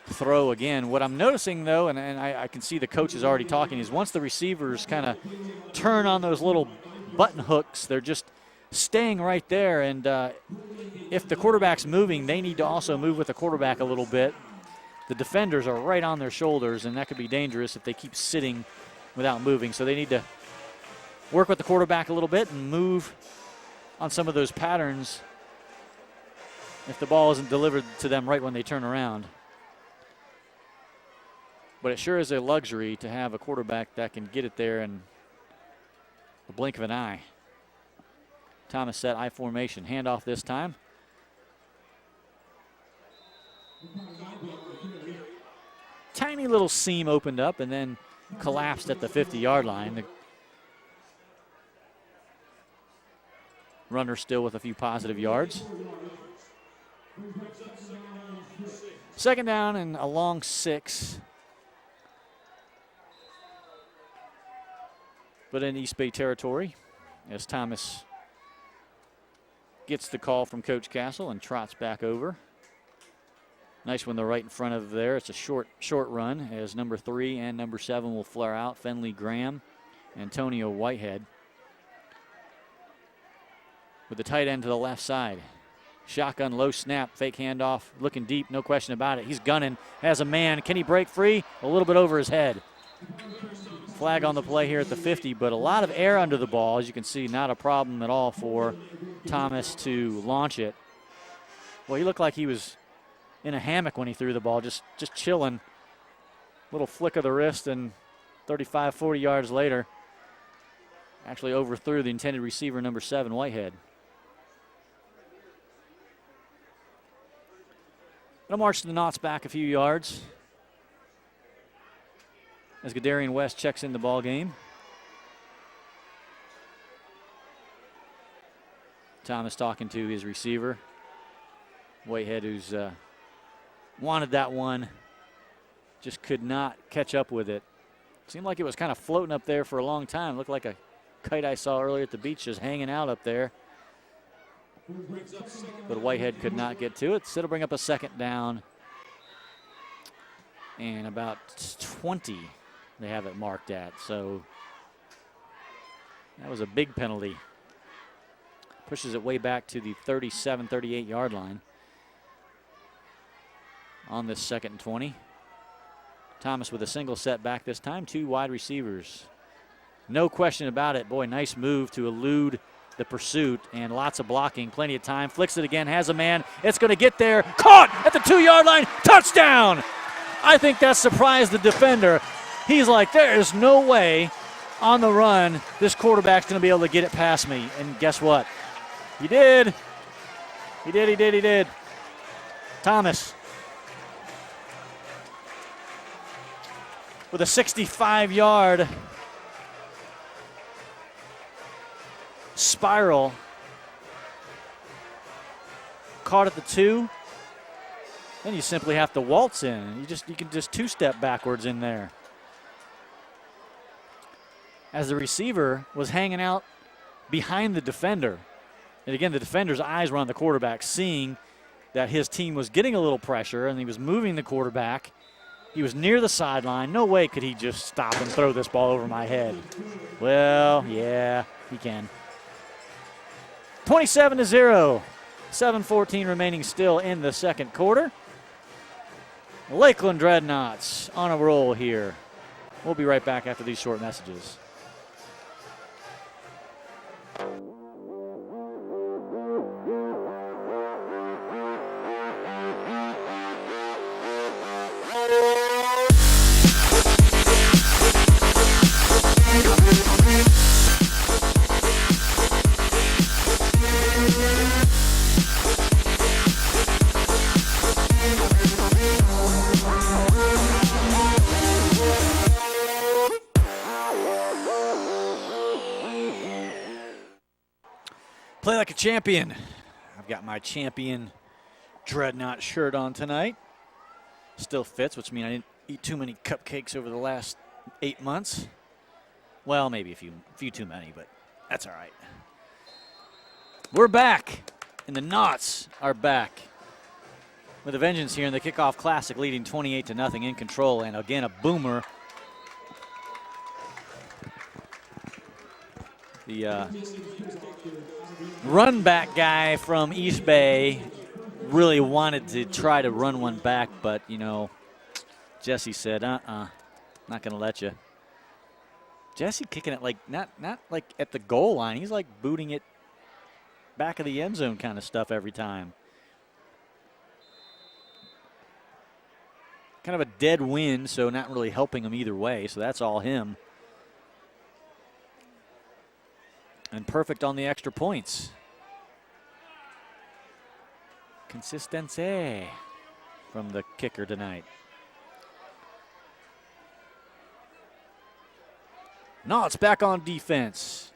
throw again. What I'm noticing, though, and I can see the coaches already talking, is once the receivers kind of turn on those little button hooks, they're just staying right there. And if the quarterback's moving, they need to also move with the quarterback a little bit. The defenders are right on their shoulders, and that could be dangerous if they keep sitting without moving. So they need to work with the quarterback a little bit and move on some of those patterns if the ball isn't delivered to them right when they turn around. But it sure is a luxury to have a quarterback that can get it there in the blink of an eye. Thomas set I formation. Handoff this time. Tiny little seam opened up and then collapsed at the 50-yard line. The runner still with a few positive yards. Second down and a long 6. But in East Bay territory, as Thomas gets the call from Coach Castle and trots back over. Nice one, they're right in front of there. It's a short run as number 3 and number 7 will flare out. Fenley Graham, Antonio Whitehead. With the tight end to the left side. Shotgun, low snap, fake handoff, looking deep, no question about it. He's gunning, has a man. Can he break free? A little bit over his head. Flag on the play here at the 50, but a lot of air under the ball. As you can see, not a problem at all for Thomas to launch it. Well, he looked like he was in a hammock when he threw the ball, just chilling. Little flick of the wrist, and 35, 40 yards later, actually overthrew the intended receiver, number 7, Whitehead. It'll march the Knots back a few yards as Gadarian West checks in the ball game. Thomas talking to his receiver, Whitehead, who's wanted that one, just could not catch up with it. Seemed like it was kind of floating up there for a long time. Looked like a kite I saw earlier at the beach just hanging out up there. But Whitehead could not get to it. So it'll bring up a second down. And about 20 they have it marked at. So that was a big penalty. Pushes it way back to the 37, 38-yard line on this 2nd and 20. Thomas with a single setback this time, 2 wide receivers. No question about it. Boy, nice move to elude the pursuit and lots of blocking. Plenty of time. Flicks it again, has a man. It's going to get there. Caught at the 2-yard line. Touchdown! I think that surprised the defender. He's like, there is no way on the run this quarterback's going to be able to get it past me. And guess what? He did. He did. Thomas with a 65-yard spiral. Caught at the 2. Then you simply have to waltz in. You can just 2-step backwards in there. As the receiver was hanging out behind the defender. And again, the defender's eyes were on the quarterback, seeing that his team was getting a little pressure and he was moving the quarterback. He was near the sideline. No way could he just stop and throw this ball over my head. Well, yeah, he can. 27-0. 7:14 remaining still in the second quarter. Lakeland Dreadnaughts on a roll here. We'll be right back after these short messages. Play like a champion. I've got my champion Dreadnought shirt on tonight. Still fits, which means I didn't eat too many cupcakes over the last 8 months. Well, maybe a few too many, but that's all right. We're back, and the Knots are back with a vengeance here in the Kickoff Classic, leading 28-0 in control, and again a boomer. The run back guy from East Bay really wanted to try to run one back, but, you know, Jesse said, not going to let you. Jesse kicking it like not like at the goal line. He's like booting it back of the end zone kind of stuff every time. Kind of a dead wind, so not really helping him either way, so that's all him. And perfect on the extra points. Consistency from the kicker tonight. Knots back on defense.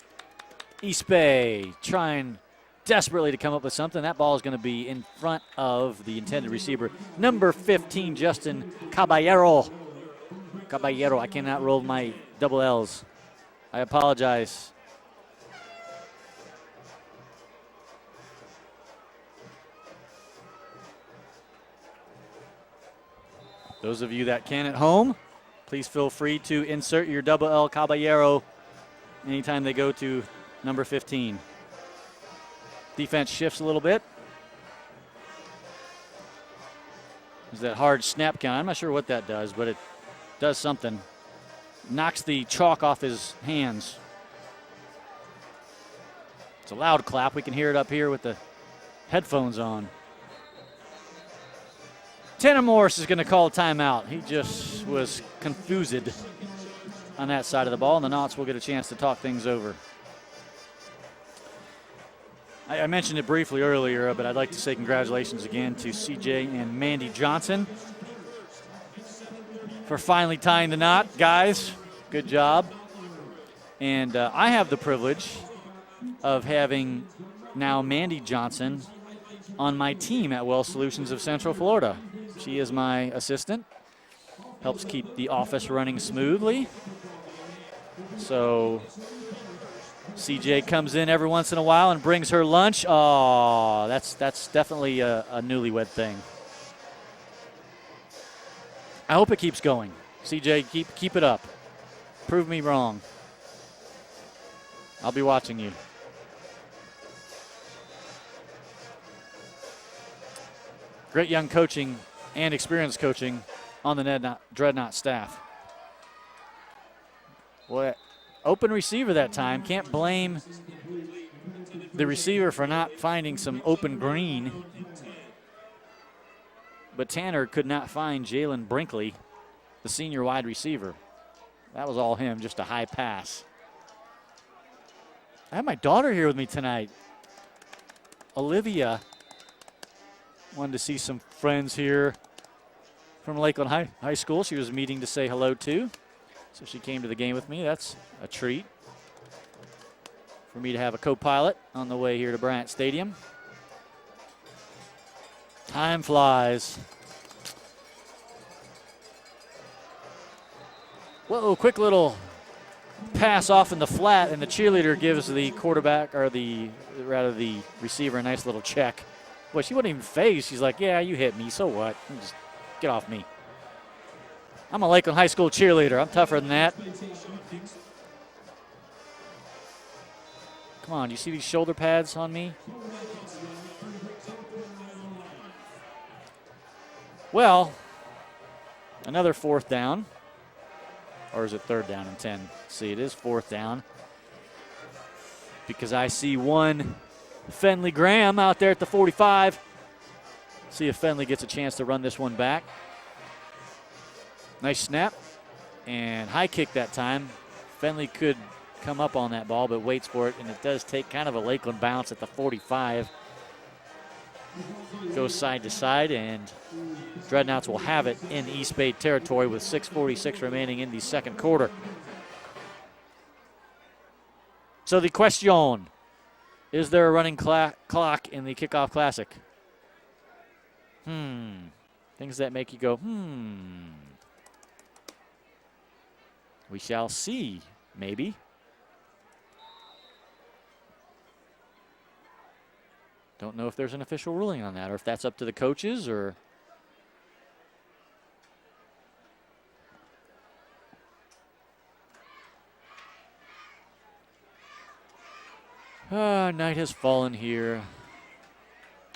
East Bay trying desperately to come up with something. That ball is going to be in front of the intended receiver. Number 15, Justin Caballero. Caballero, I cannot roll my double L's. I apologize. Those of you that can at home, please feel free to insert your double L Caballero anytime they go to number 15. Defense shifts a little bit. There's that hard snap count. I'm not sure what that does, but it does something. Knocks the chalk off his hands. It's a loud clap. We can hear it up here with the headphones on. Tanner Morris is going to call a timeout. He just was confused on that side of the ball, and the Knots will get a chance to talk things over. I mentioned it briefly earlier, but I'd like to say congratulations again to CJ and Mandy Johnson for finally tying the knot. Guys, good job. And I have the privilege of having now Mandy Johnson on my team at Well Solutions of Central Florida. She is my assistant, helps keep the office running smoothly. So CJ comes in every once in a while and brings her lunch. Oh, that's definitely a newlywed thing. I hope it keeps going. CJ, keep it up. Prove me wrong. I'll be watching you. Great young coaching and experienced coaching on the Dreadnought staff. Well, open receiver that time. Can't blame the receiver for not finding some open green. But Tanner could not find Jalen Brinkley, the senior wide receiver. That was all him, just a high pass. I have my daughter here with me tonight. Olivia wanted to see some friends here from Lakeland High School. She was meeting to say hello to. So she came to the game with me. That's a treat for me to have a co-pilot on the way here to Bryant Stadium. Time flies. Whoa, quick little pass off in the flat, and the cheerleader gives the quarterback, or the receiver, a nice little check. Boy, she wouldn't even phase. She's like, yeah, you hit me, so what? Just get off me. I'm a Lakeland High School cheerleader. I'm tougher than that. Come on, do you see these shoulder pads on me? Well, another fourth down. Or is it third down and 10? See, it is fourth down. Because I see one Fenley Graham out there at the 45. See if Fenley gets a chance to run this one back. Nice snap and high kick that time. Fenley could come up on that ball, but waits for it, and it does take kind of a Lakeland bounce at the 45. Goes side to side, and Dreadnoughts will have it in East Bay territory with 6:46 remaining in the second quarter. So the question, is there a running clock in the Kickoff Classic? Things that make you go, We shall see, maybe. Don't know if there's an official ruling on that, or if that's up to the coaches, or... Night has fallen here,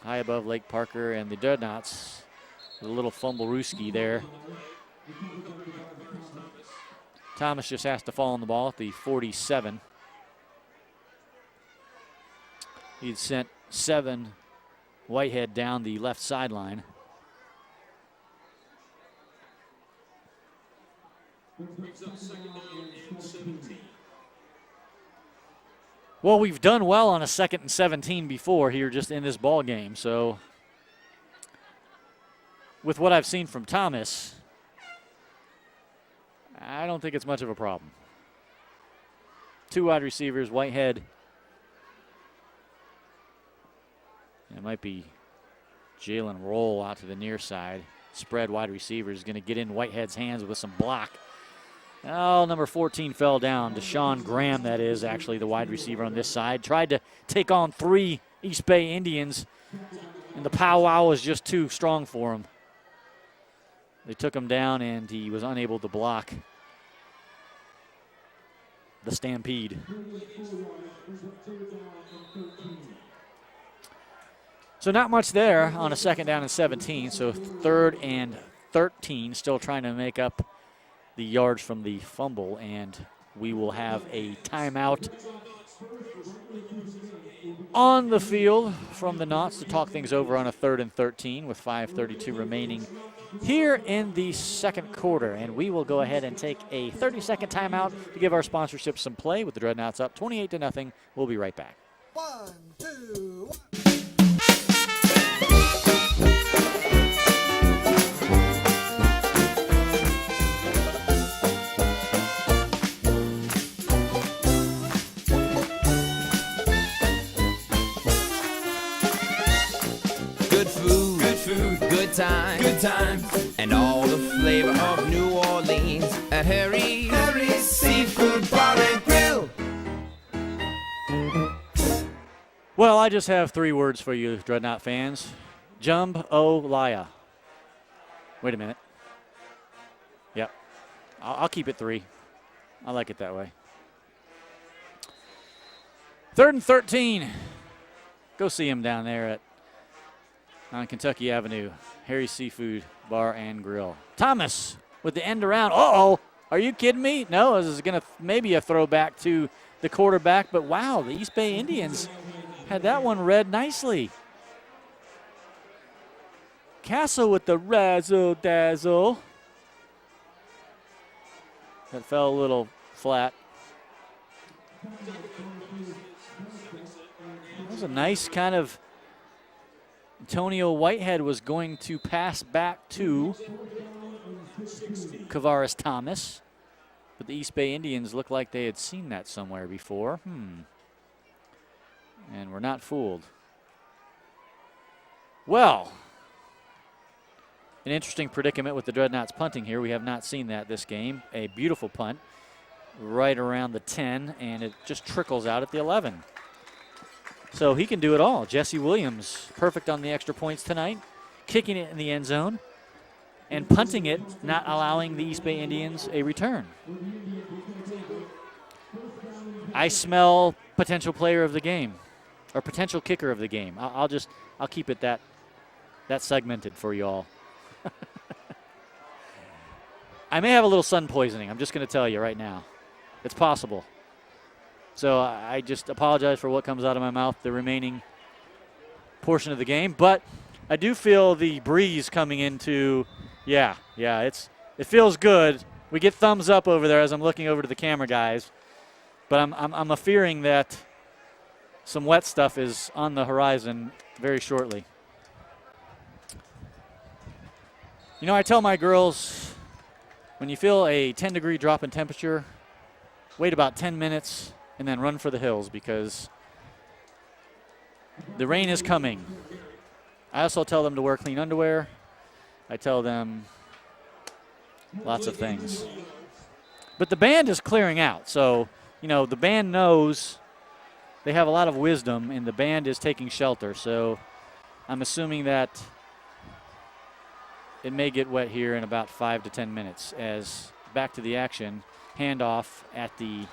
high above Lake Parker, and the Dreadnoughts, a little fumble-rooski there. Thomas just has to fall on the ball at the 47. He'd sent 7 Whitehead down the left sideline. Well, we've done well on a 2nd and 17 before here just in this ball game. So with what I've seen from Thomas, I don't think it's much of a problem. 2 wide receivers, Whitehead. It might be Jalen Roll out to the near side. Spread wide receiver is going to get in Whitehead's hands with some block. Oh, number 14 fell down. Deshaun Graham, that is, actually the wide receiver on this side. Tried to take on 3 East Bay Indians, and the powwow was just too strong for him. They took him down, and he was unable to block the stampede. So not much there on a 2nd down and 17. So 3rd and 13, still trying to make up the yards from the fumble, and we will have a timeout on the field from the Knots to talk things over on a 3rd and 13 with 5:32 remaining here in the second quarter. And we will go ahead and take a 30-second timeout to give our sponsorship some play with the Dreadnoughts up 28-0. We'll be right back. 1, 2, 1. Good times, and all the flavor of New Orleans at Harry's Seafood Bar and Grill. Well, I just have 3 words for you, Dreadnought fans. Jambalaya. Wait a minute. Yep. I'll keep it 3. I like it that way. 3rd and 13. Go see him down there on Kentucky Avenue, Harry's Seafood Bar and Grill. Thomas with the end around. Uh-oh, are you kidding me? No, this is going to maybe a throwback to the quarterback, but wow, the East Bay Indians had that one read nicely. Castle with the razzle-dazzle. That fell a little flat. That was a nice kind of Antonio Whitehead was going to pass back to Kavaris Thomas, but the East Bay Indians looked like they had seen that somewhere before. And we're not fooled. Well, an interesting predicament with the Dreadnoughts punting here. We have not seen that this game. A beautiful punt right around the 10, and it just trickles out at the 11. So he can do it all. Jesse Williams, perfect on the extra points tonight, kicking it in the end zone, and punting it, not allowing the East Bay Indians a return. I smell potential player of the game, or potential kicker of the game. I'll keep it that segmented for you all. I may have a little sun poisoning. I'm just going to tell you right now. It's possible. So I just apologize for what comes out of my mouth the remaining portion of the game. But I do feel the breeze coming into, it feels good. We get thumbs up over there as I'm looking over to the camera guys. But I'm fearing that some wet stuff is on the horizon very shortly. You know, I tell my girls, when you feel a 10-degree drop in temperature, wait about 10 minutes and then run for the hills, because the rain is coming. I also tell them to wear clean underwear. I tell them lots of things. But the band is clearing out, so, you know, the band knows they have a lot of wisdom, and the band is taking shelter. So I'm assuming that it may get wet here in about 5 to 10 minutes. As back to the action, handoff at the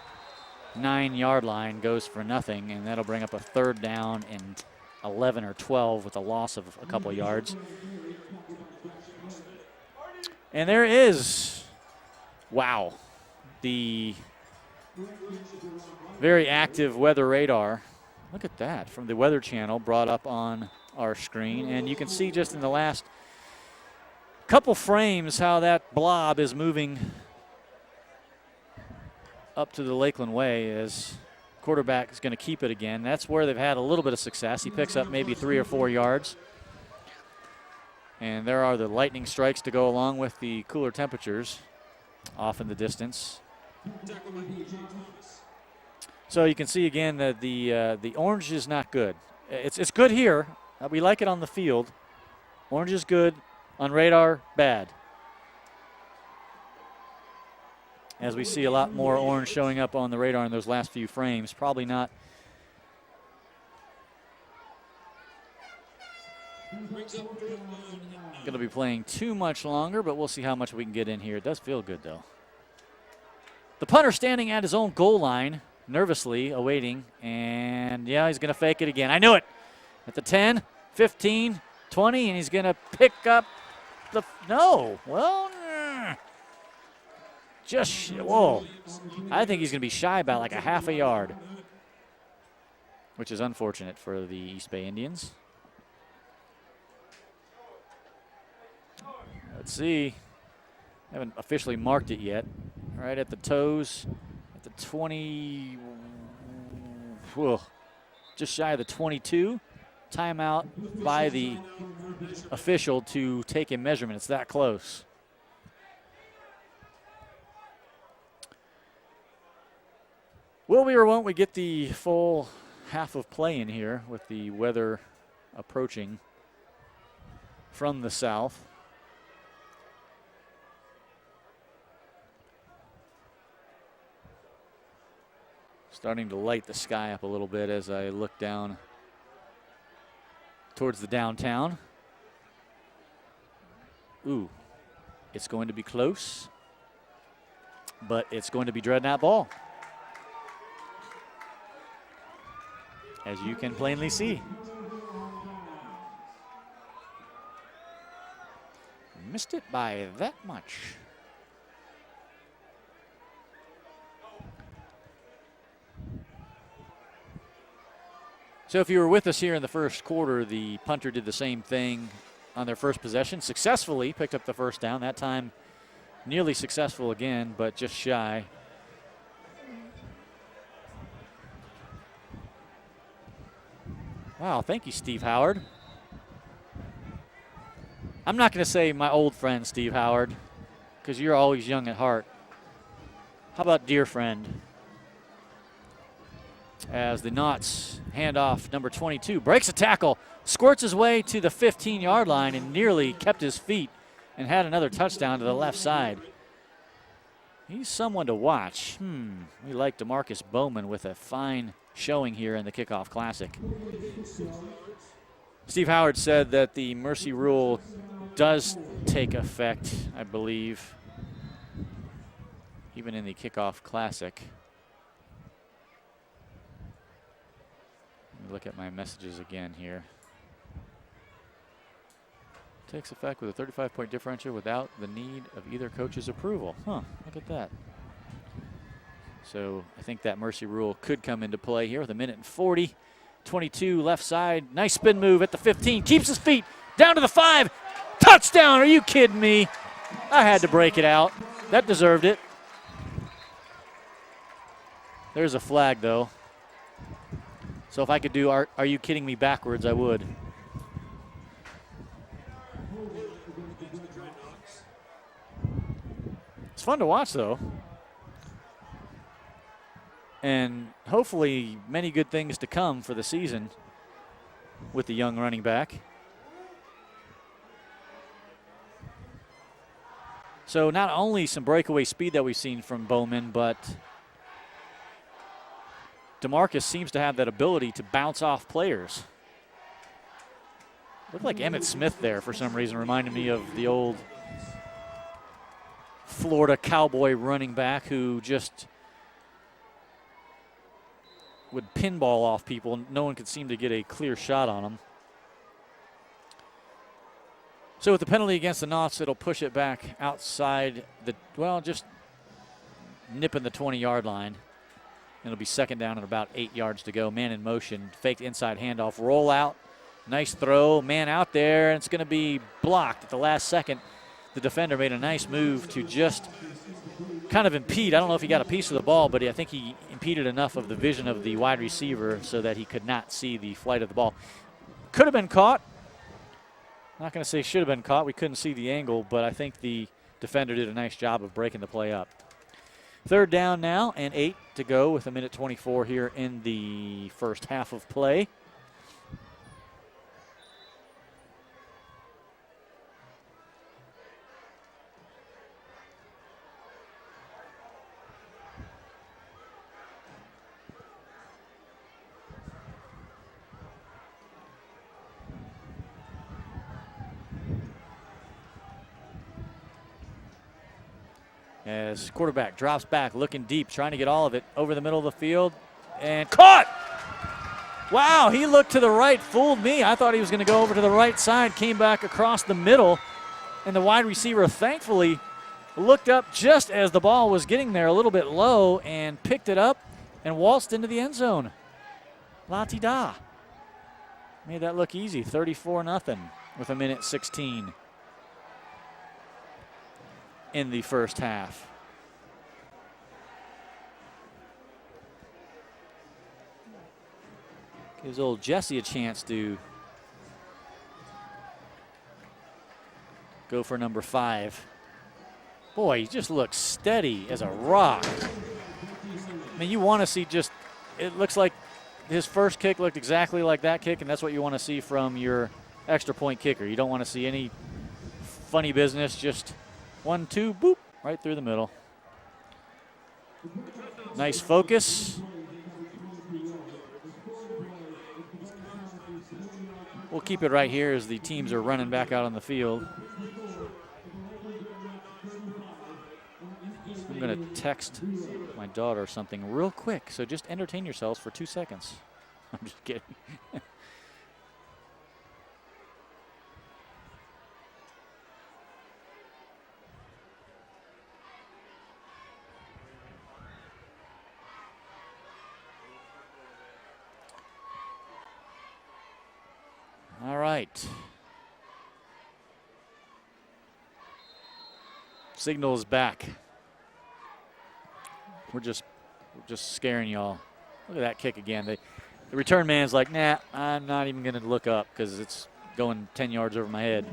9-yard line goes for nothing, and that'll bring up a 3rd down and 11 or 12 with a loss of a couple of yards. And there is, wow, the very active weather radar. Look at that from the Weather Channel brought up on our screen, and you can see just in the last couple frames how that blob is moving up to the Lakeland Way, as quarterback is going to keep it again. That's where they've had a little bit of success. He picks up maybe 3 or 4 yards. And there are the lightning strikes to go along with the cooler temperatures off in the distance. So you can see again that the orange is not good. It's good here. We like it on the field. Orange is good. On radar, bad. As we see a lot more orange showing up on the radar in those last few frames. Probably not going to be playing too much longer, but we'll see how much we can get in here. It does feel good, though. The punter standing at his own goal line, nervously awaiting, and yeah, he's going to fake it again. I knew it. At the 10, 15, 20, and he's going to pick up the, no, well, whoa. I think he's going to be shy by like a half a yard. which is unfortunate for the East Bay Indians. Let's see. Haven't officially marked it yet. Right at the toes, at the 20, just shy of the 22. Timeout by the official to take a measurement. It's that close. Will we or won't we get the full half of play in here with the weather approaching from the south? Starting to light the sky up a little bit as I look down towards the downtown. Ooh, it's going to be close, but it's going to be Dreadnought ball, as you can plainly see. Missed it by that much. So if you were with us here in the first quarter, the punter did the same thing on their first possession. Successfully picked up the first down. That time nearly successful again, but just shy. Wow, thank you, Steve Howard. I'm not going to say my old friend, Steve Howard, because you're always young at heart. How about dear friend? As the Knots hand off number 22, breaks a tackle, squirts his way to the 15-yard line and nearly kept his feet and had another touchdown to the left side. He's someone to watch. We like DeMarcus Bowman with a fine showing here in the Kickoff Classic. Steve Howard said that the mercy rule does take effect, I believe, even in the Kickoff Classic. Let me look at my messages again here. Takes effect with a 35-point differential without the need of either coach's approval. Look at that. So I think that mercy rule could come into play here with a minute and 40. 22 left side, nice spin move at the 15, keeps his feet, down to the 5. Touchdown, are you kidding me? I had to break it out. That deserved it. There's a flag though. So if I could do are you kidding me backwards, I would. It's fun to watch though. And hopefully many good things to come for the season with the young running back. So not only some breakaway speed that we've seen from Bowman, but DeMarcus seems to have that ability to bounce off players. Looked like Emmitt Smith there for some reason, reminded me of the old Florida Cowboy running back who just would pinball off people. No one could seem to get a clear shot on him. So with the penalty against the Knots, it'll push it back outside the, well, just nipping the 20-yard line. It'll be second down and about 8 yards to go. Man in motion, faked inside handoff, roll out, nice throw, man out there, and it's going to be blocked at the last second. The defender made a nice move to just kind of impede. I don't know if he got a piece of the ball, but I think he impeded enough of the vision of the wide receiver so that he could not see the flight of the ball. Could have been caught. Not going to say should have been caught. We couldn't see the angle, but I think the defender did a nice job of breaking the play up. Third down now and 8 to go with a minute 24 here in the first half of play. As quarterback drops back, looking deep, trying to get all of it over the middle of the field, and caught! Wow, he looked to the right, fooled me. I thought he was going to go over to the right side, came back across the middle, and the wide receiver thankfully looked up just as the ball was getting there a little bit low and picked it up and waltzed into the end zone. La-ti-da. Made that look easy, 34-0 with 1:16 in the first half. Gives old Jesse a chance to go for number 5. Boy, he just looks steady as a rock. I mean, you want to see just, it looks like his first kick looked exactly like that kick, and that's what you want to see from your extra point kicker. You don't want to see any funny business, just 1, 2, boop, right through the middle. Nice focus. We'll keep it right here as the teams are running back out on the field. I'm going to text my daughter something real quick, so just entertain yourselves for 2 seconds. I'm just kidding. All right. Signal is back. We're just scaring y'all. Look at that kick again. The return man's like, nah, I'm not even going to look up because it's going 10 yards over my head.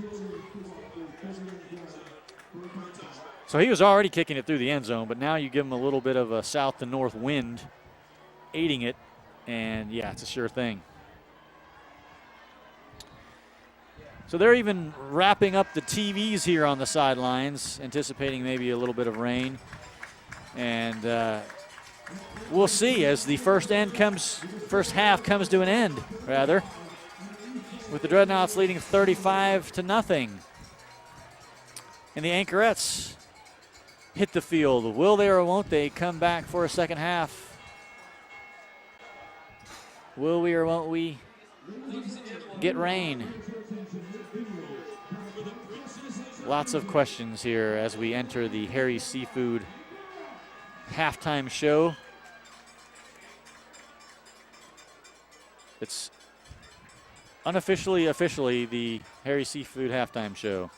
So he was already kicking it through the end zone, but now you give him a little bit of a south to north wind aiding it, and yeah, it's a sure thing. So they're even wrapping up the TVs here on the sidelines, anticipating maybe a little bit of rain. And we'll see as the first half comes to an end, rather, with the Dreadnoughts leading 35-0. And the Anchorettes hit the field. Will they or won't they come back for a second half? Will we or won't we get rain? Lots of questions here as we enter the Harry Seafood halftime show. It's officially the Harry Seafood halftime show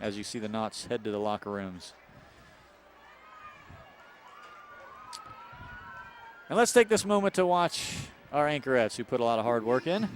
as you see the Knots head to the locker rooms. And let's take this moment to watch our Anchorettes, who put a lot of hard work in.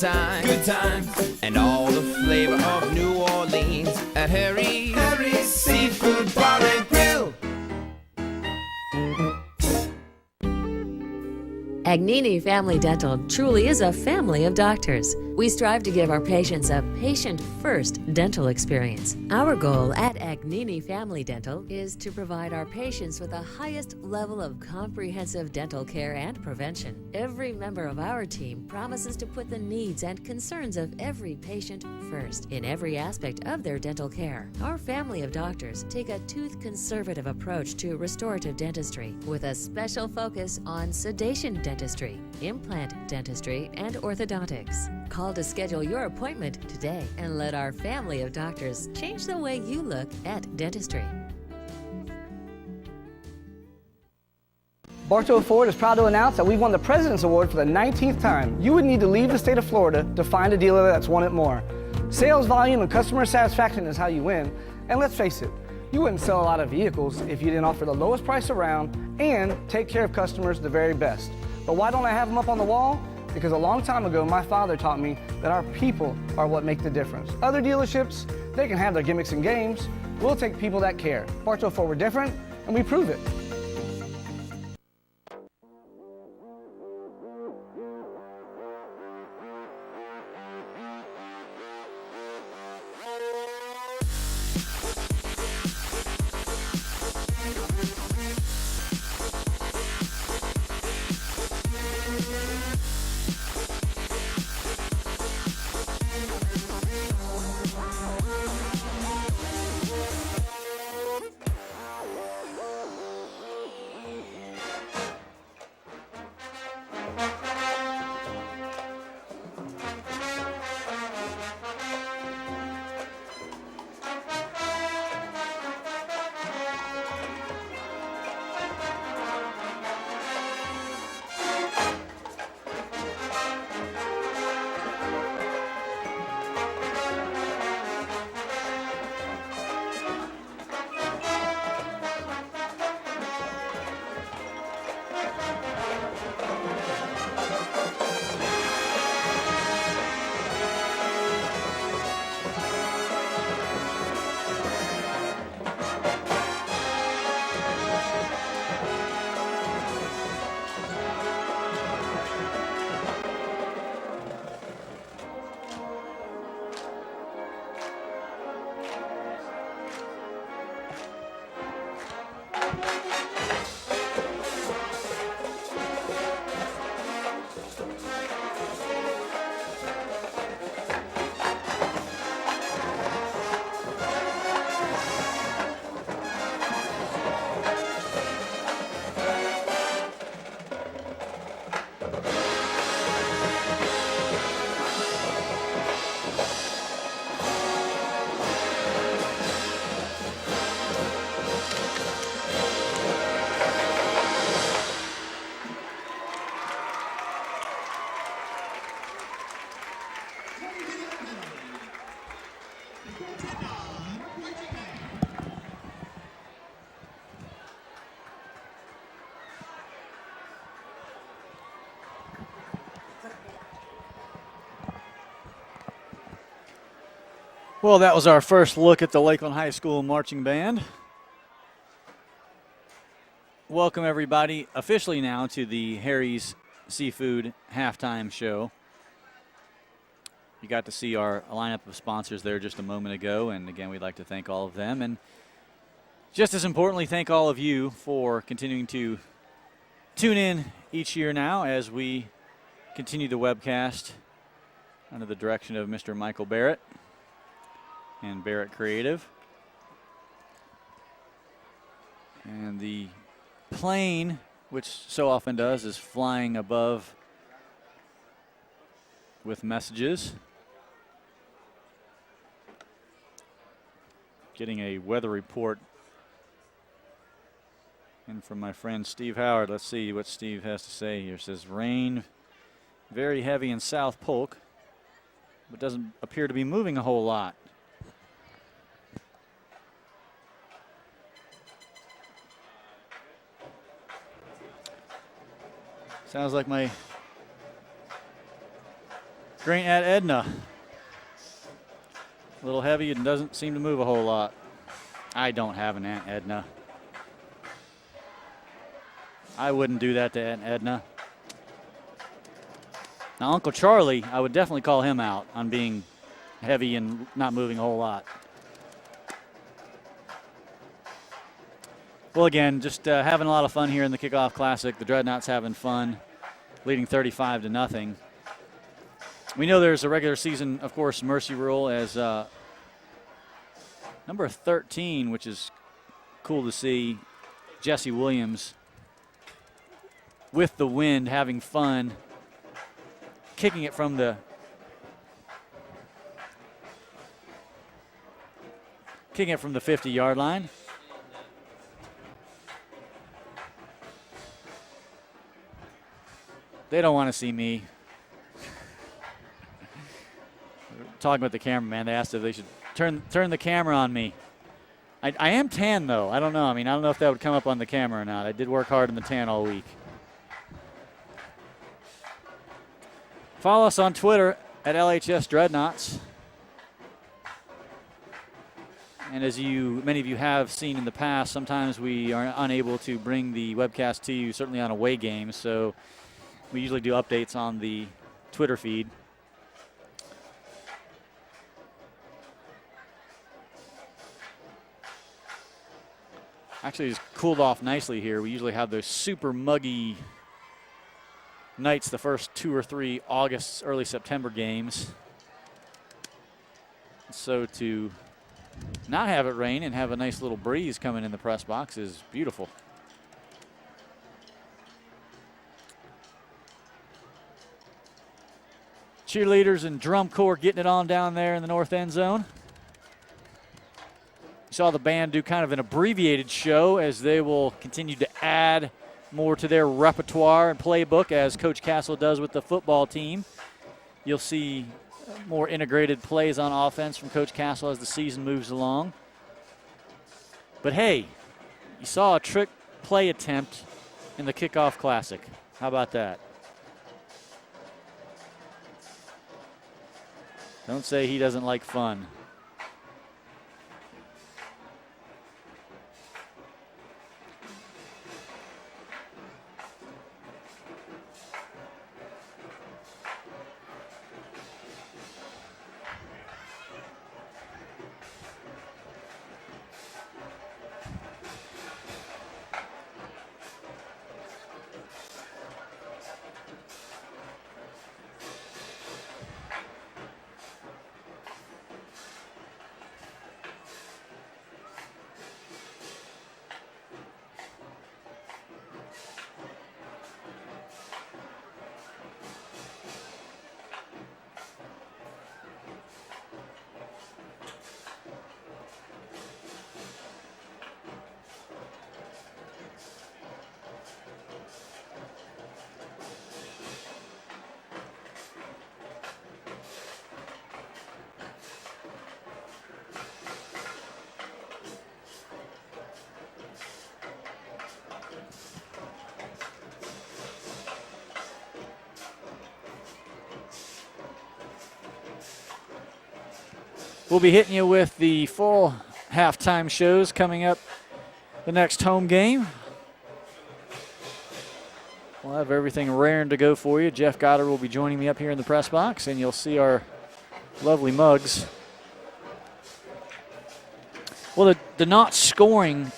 good times, and all the flavor of New Orleans at Harry's Seafood Bar and Grill. Agnini Family Dental truly is a family of doctors. We strive to give our patients a patient-first dental experience. Our goal at Agnini Family Dental is to provide our patients with the highest level of comprehensive dental care and prevention. Every member of our team promises to put the needs and concerns of every patient first in every aspect of their dental care. Our family of doctors take a tooth-conservative approach to restorative dentistry with a special focus on sedation dentistry, implant dentistry, and orthodontics. Call to schedule your appointment today and let our family of doctors change the way you look at dentistry. Bartow Ford is proud to announce that we've won the President's Award for the 19th time. You would need to leave the state of Florida to find a dealer that's won it more. Sales volume and customer satisfaction is how you win. And let's face it, you wouldn't sell a lot of vehicles if you didn't offer the lowest price around and take care of customers the very best. But why don't I have them up on the wall? Because a long time ago, my father taught me that our people are what make the difference. Other dealerships, they can have their gimmicks and games. We'll take people that care. Bartow Ford, we're different, and we prove it. Well, that was our first look at the Lakeland High School Marching Band. Welcome, everybody, officially now to the Harry's Seafood Halftime Show. You got to see our lineup of sponsors there just a moment ago, and again, we'd like to thank all of them. And just as importantly, thank all of you for continuing to tune in each year now as we continue the webcast under the direction of Mr. Michael Barrett and Barrett Creative. And the plane, which so often does, is flying above with messages. Getting a weather report in from my friend Steve Howard. Let's see what Steve has to say here. It says rain very heavy in South Polk, but doesn't appear to be moving a whole lot. Sounds like my Green at Edna. A little heavy and doesn't seem to move a whole lot. I don't have an Aunt Edna. I wouldn't do that to Aunt Edna. Now, Uncle Charlie, I would definitely call him out on being heavy and not moving a whole lot. Well, again, just having a lot of fun here in the Kickoff Classic. The Dreadnoughts having fun, leading 35-0. We know there's a regular season, of course, mercy rule as number 13, which is cool to see, Jesse Williams, with the wind, having fun, kicking it from the 50-yard line. They don't want to see me. Talking with the cameraman, they asked if they should turn the camera on me. I am tan, though. I don't know. I don't know if that would come up on the camera or not. I did work hard in the tan all week. Follow us on Twitter at LHS Dreadnoughts. And as many of you have seen in the past, sometimes we are unable to bring the webcast to you, certainly on away games. So we usually do updates on the Twitter feed. Actually, it's cooled off nicely here. We usually have those super muggy nights the first 2 or 3 August, early September games. So to not have it rain and have a nice little breeze coming in the press box is beautiful. Cheerleaders and drum corps getting it on down there in the north end zone. Saw the band do kind of an abbreviated show as they will continue to add more to their repertoire and playbook as Coach Castle does with the football team. You'll see more integrated plays on offense from Coach Castle as the season moves along. But hey, you saw a trick play attempt in the Kickoff Classic. How about that? Don't say he doesn't like fun. We'll be hitting you with the full halftime shows coming up the next home game. We'll have everything raring to go for you. Jeff Goddard will be joining me up here in the press box, and you'll see our lovely mugs. Well, the Knots scoring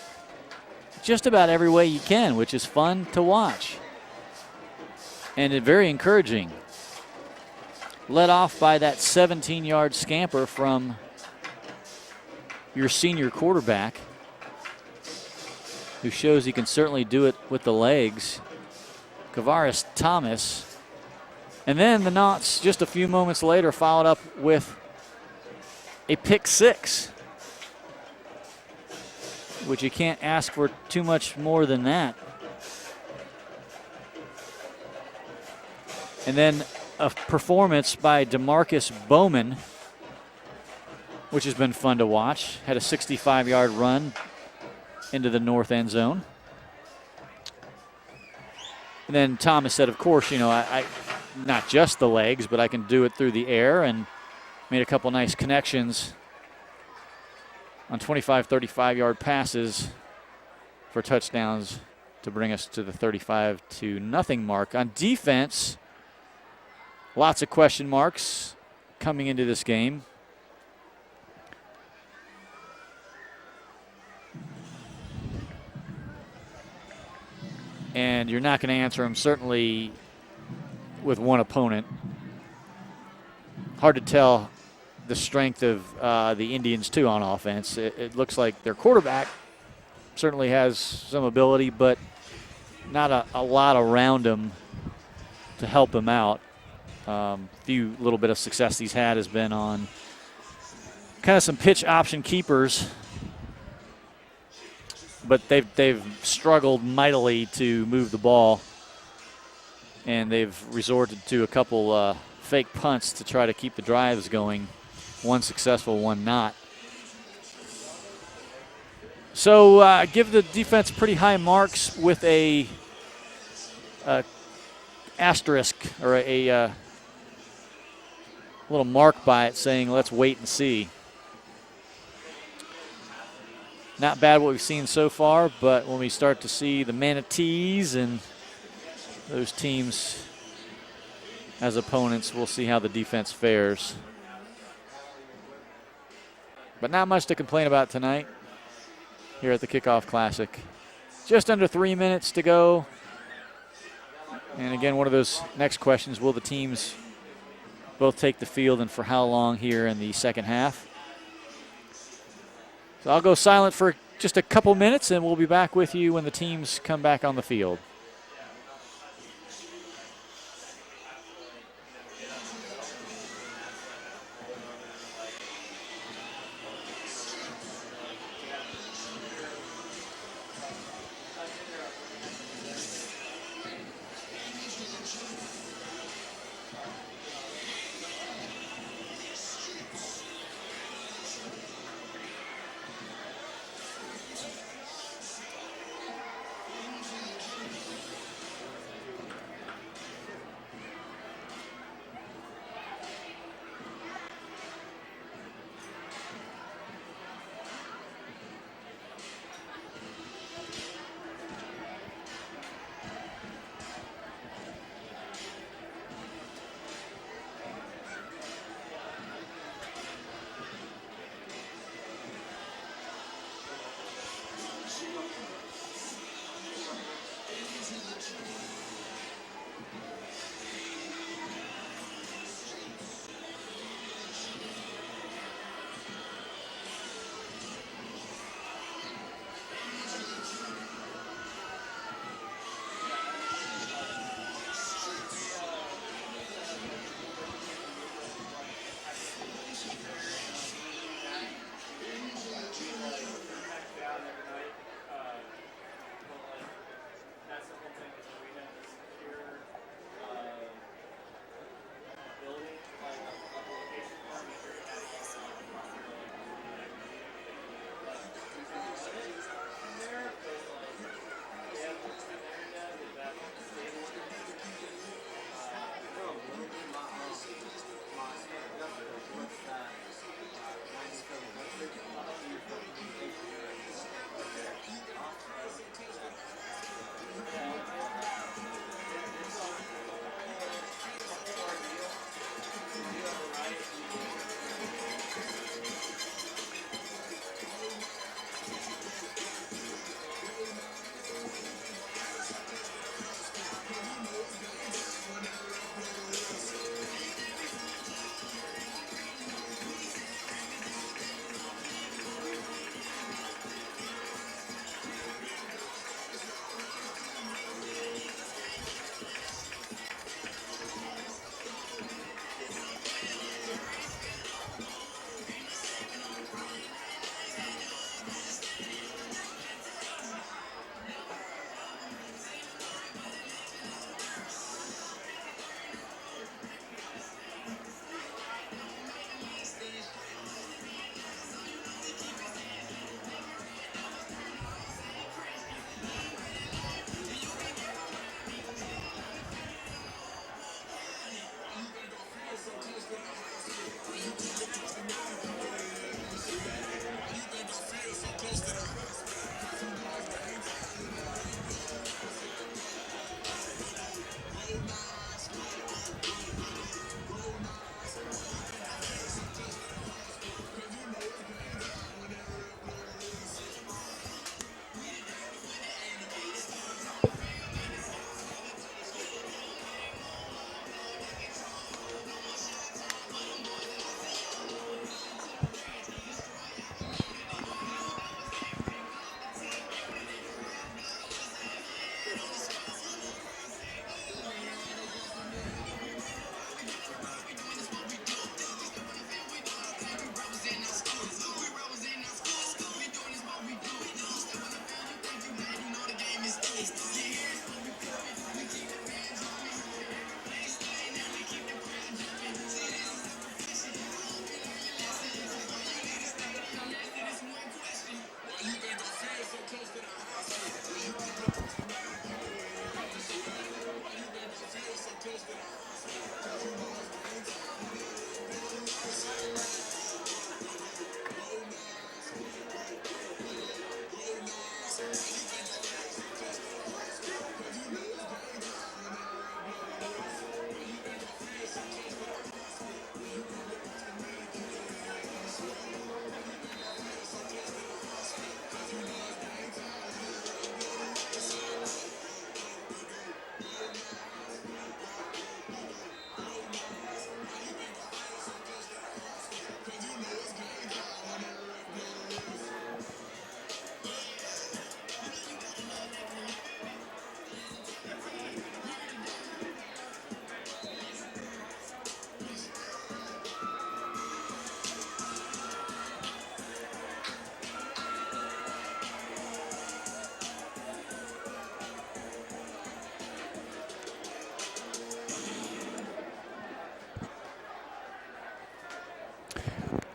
just about every way you can, which is fun to watch. And very encouraging. Led off by that 17-yard scamper from your senior quarterback, who shows he can certainly do it with the legs, Kavaris Thomas. And then the Knots, just a few moments later, followed up with a pick six, which you can't ask for too much more than that. And then a performance by DeMarcus Bowman, which has been fun to watch. Had a 65-yard run into the north end zone. And then Thomas said, of course, I not just the legs, but I can do it through the air, and made a couple nice connections on 25, 35-yard passes for touchdowns to bring us to the 35-0 mark. On defense, lots of question marks coming into this game. And you're not going to answer them, certainly with one opponent. Hard to tell the strength of the Indians, too, on offense. It looks like their quarterback certainly has some ability, but not a lot around him to help him out. Few little bit of success he's had has been on kind of some pitch option keepers, but they've struggled mightily to move the ball, and they've resorted to a couple fake punts to try to keep the drives going. One successful, one not. So give the defense pretty high marks with a asterisk or a little mark by it saying let's wait and see. Not bad what we've seen so far, but when we start to see the Manatees and those teams as opponents, we'll see how the defense fares. But not much to complain about tonight here at the Kickoff Classic. Just under 3 minutes to go. And again, one of those next questions, will the teams both take the field and for how long here in the second half? So I'll go silent for just a couple minutes, and we'll be back with you when the teams come back on the field.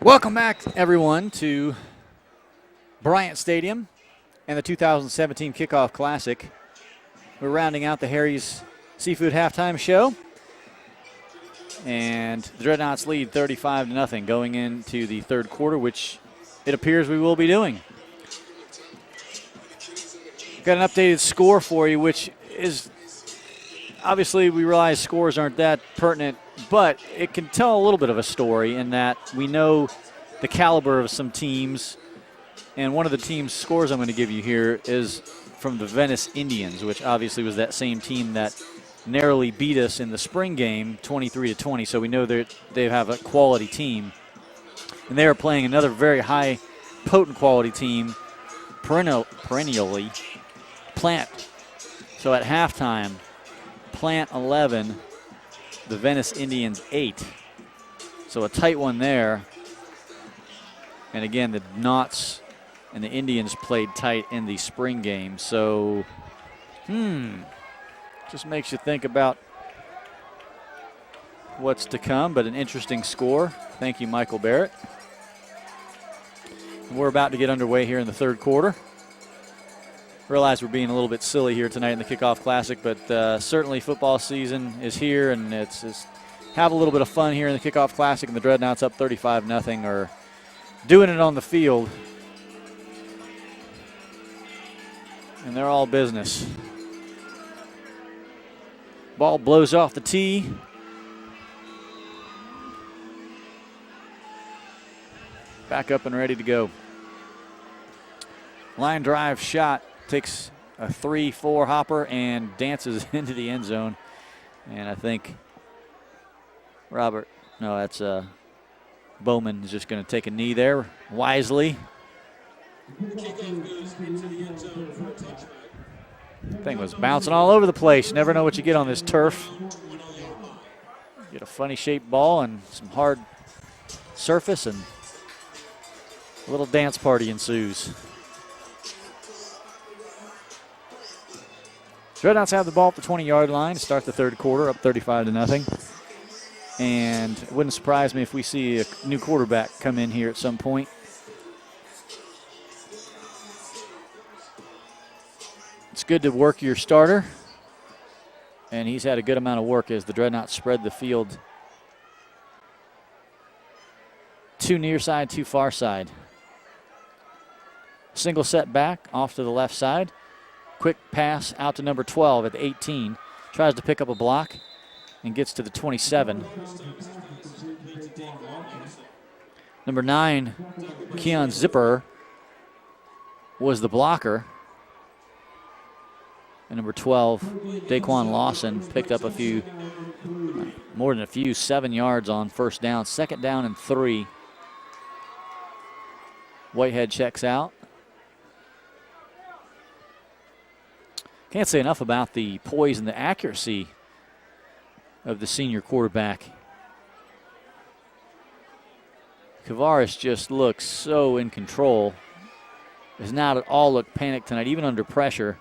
Welcome back, everyone, to Bryant Stadium and the 2017 Kickoff Classic. We're rounding out the Harry's Seafood Halftime Show. And the Dreadnoughts lead 35-0 going into the third quarter, which it appears we will be doing. Got an updated score for you, which is obviously we realize scores aren't that pertinent, but it can tell a little bit of a story in that we know the caliber of some teams. And one of the team's scores I'm going to give you here is from the Venice Indians, which obviously was that same team that narrowly beat us in the spring game 23-20. So we know they have a quality team. And they are playing another very high, potent quality team, perennially, Plant. So at halftime, Plant 11, the Venice Indians 8. So a tight one there. And again, the Knots and the Indians played tight in the spring game. So, just makes you think about what's to come, but an interesting score. Thank you, Michael Barrett. And we're about to get underway here in the third quarter. Realize we're being a little bit silly here tonight in the Kickoff Classic, but certainly football season is here, and it's have a little bit of fun here in the Kickoff Classic, and the Dreadnoughts up 35-0 are doing it on the field. And they're all business. Ball blows off the tee. Back up and ready to go. Line drive shot. Takes a 3-4 hopper and dances into the end zone. And I think that's Bowman is just going to take a knee there wisely. Thing was bouncing all over the place. Never know what you get on this turf. Get a funny shaped ball and some hard surface, and a little dance party ensues. Dreadnoughts have the ball at the 20-yard line to start the third quarter, up 35-0. And it wouldn't surprise me if we see a new quarterback come in here at some point. It's good to work your starter, and he's had a good amount of work as the Dreadnoughts spread the field. Two near side, two far side. Single set back off to the left side. Quick pass out to number 12 at the 18. Tries to pick up a block and gets to the 27. Number 9, Keon Zipper, was the blocker. And number 12, Daquan Lawson, picked up more than a few, 7 yards on first down. Second down and 3. Whitehead checks out. Can't say enough about the poise and the accuracy of the senior quarterback. Kavaris just looks so in control. Does not at all look panicked tonight, even under pressure.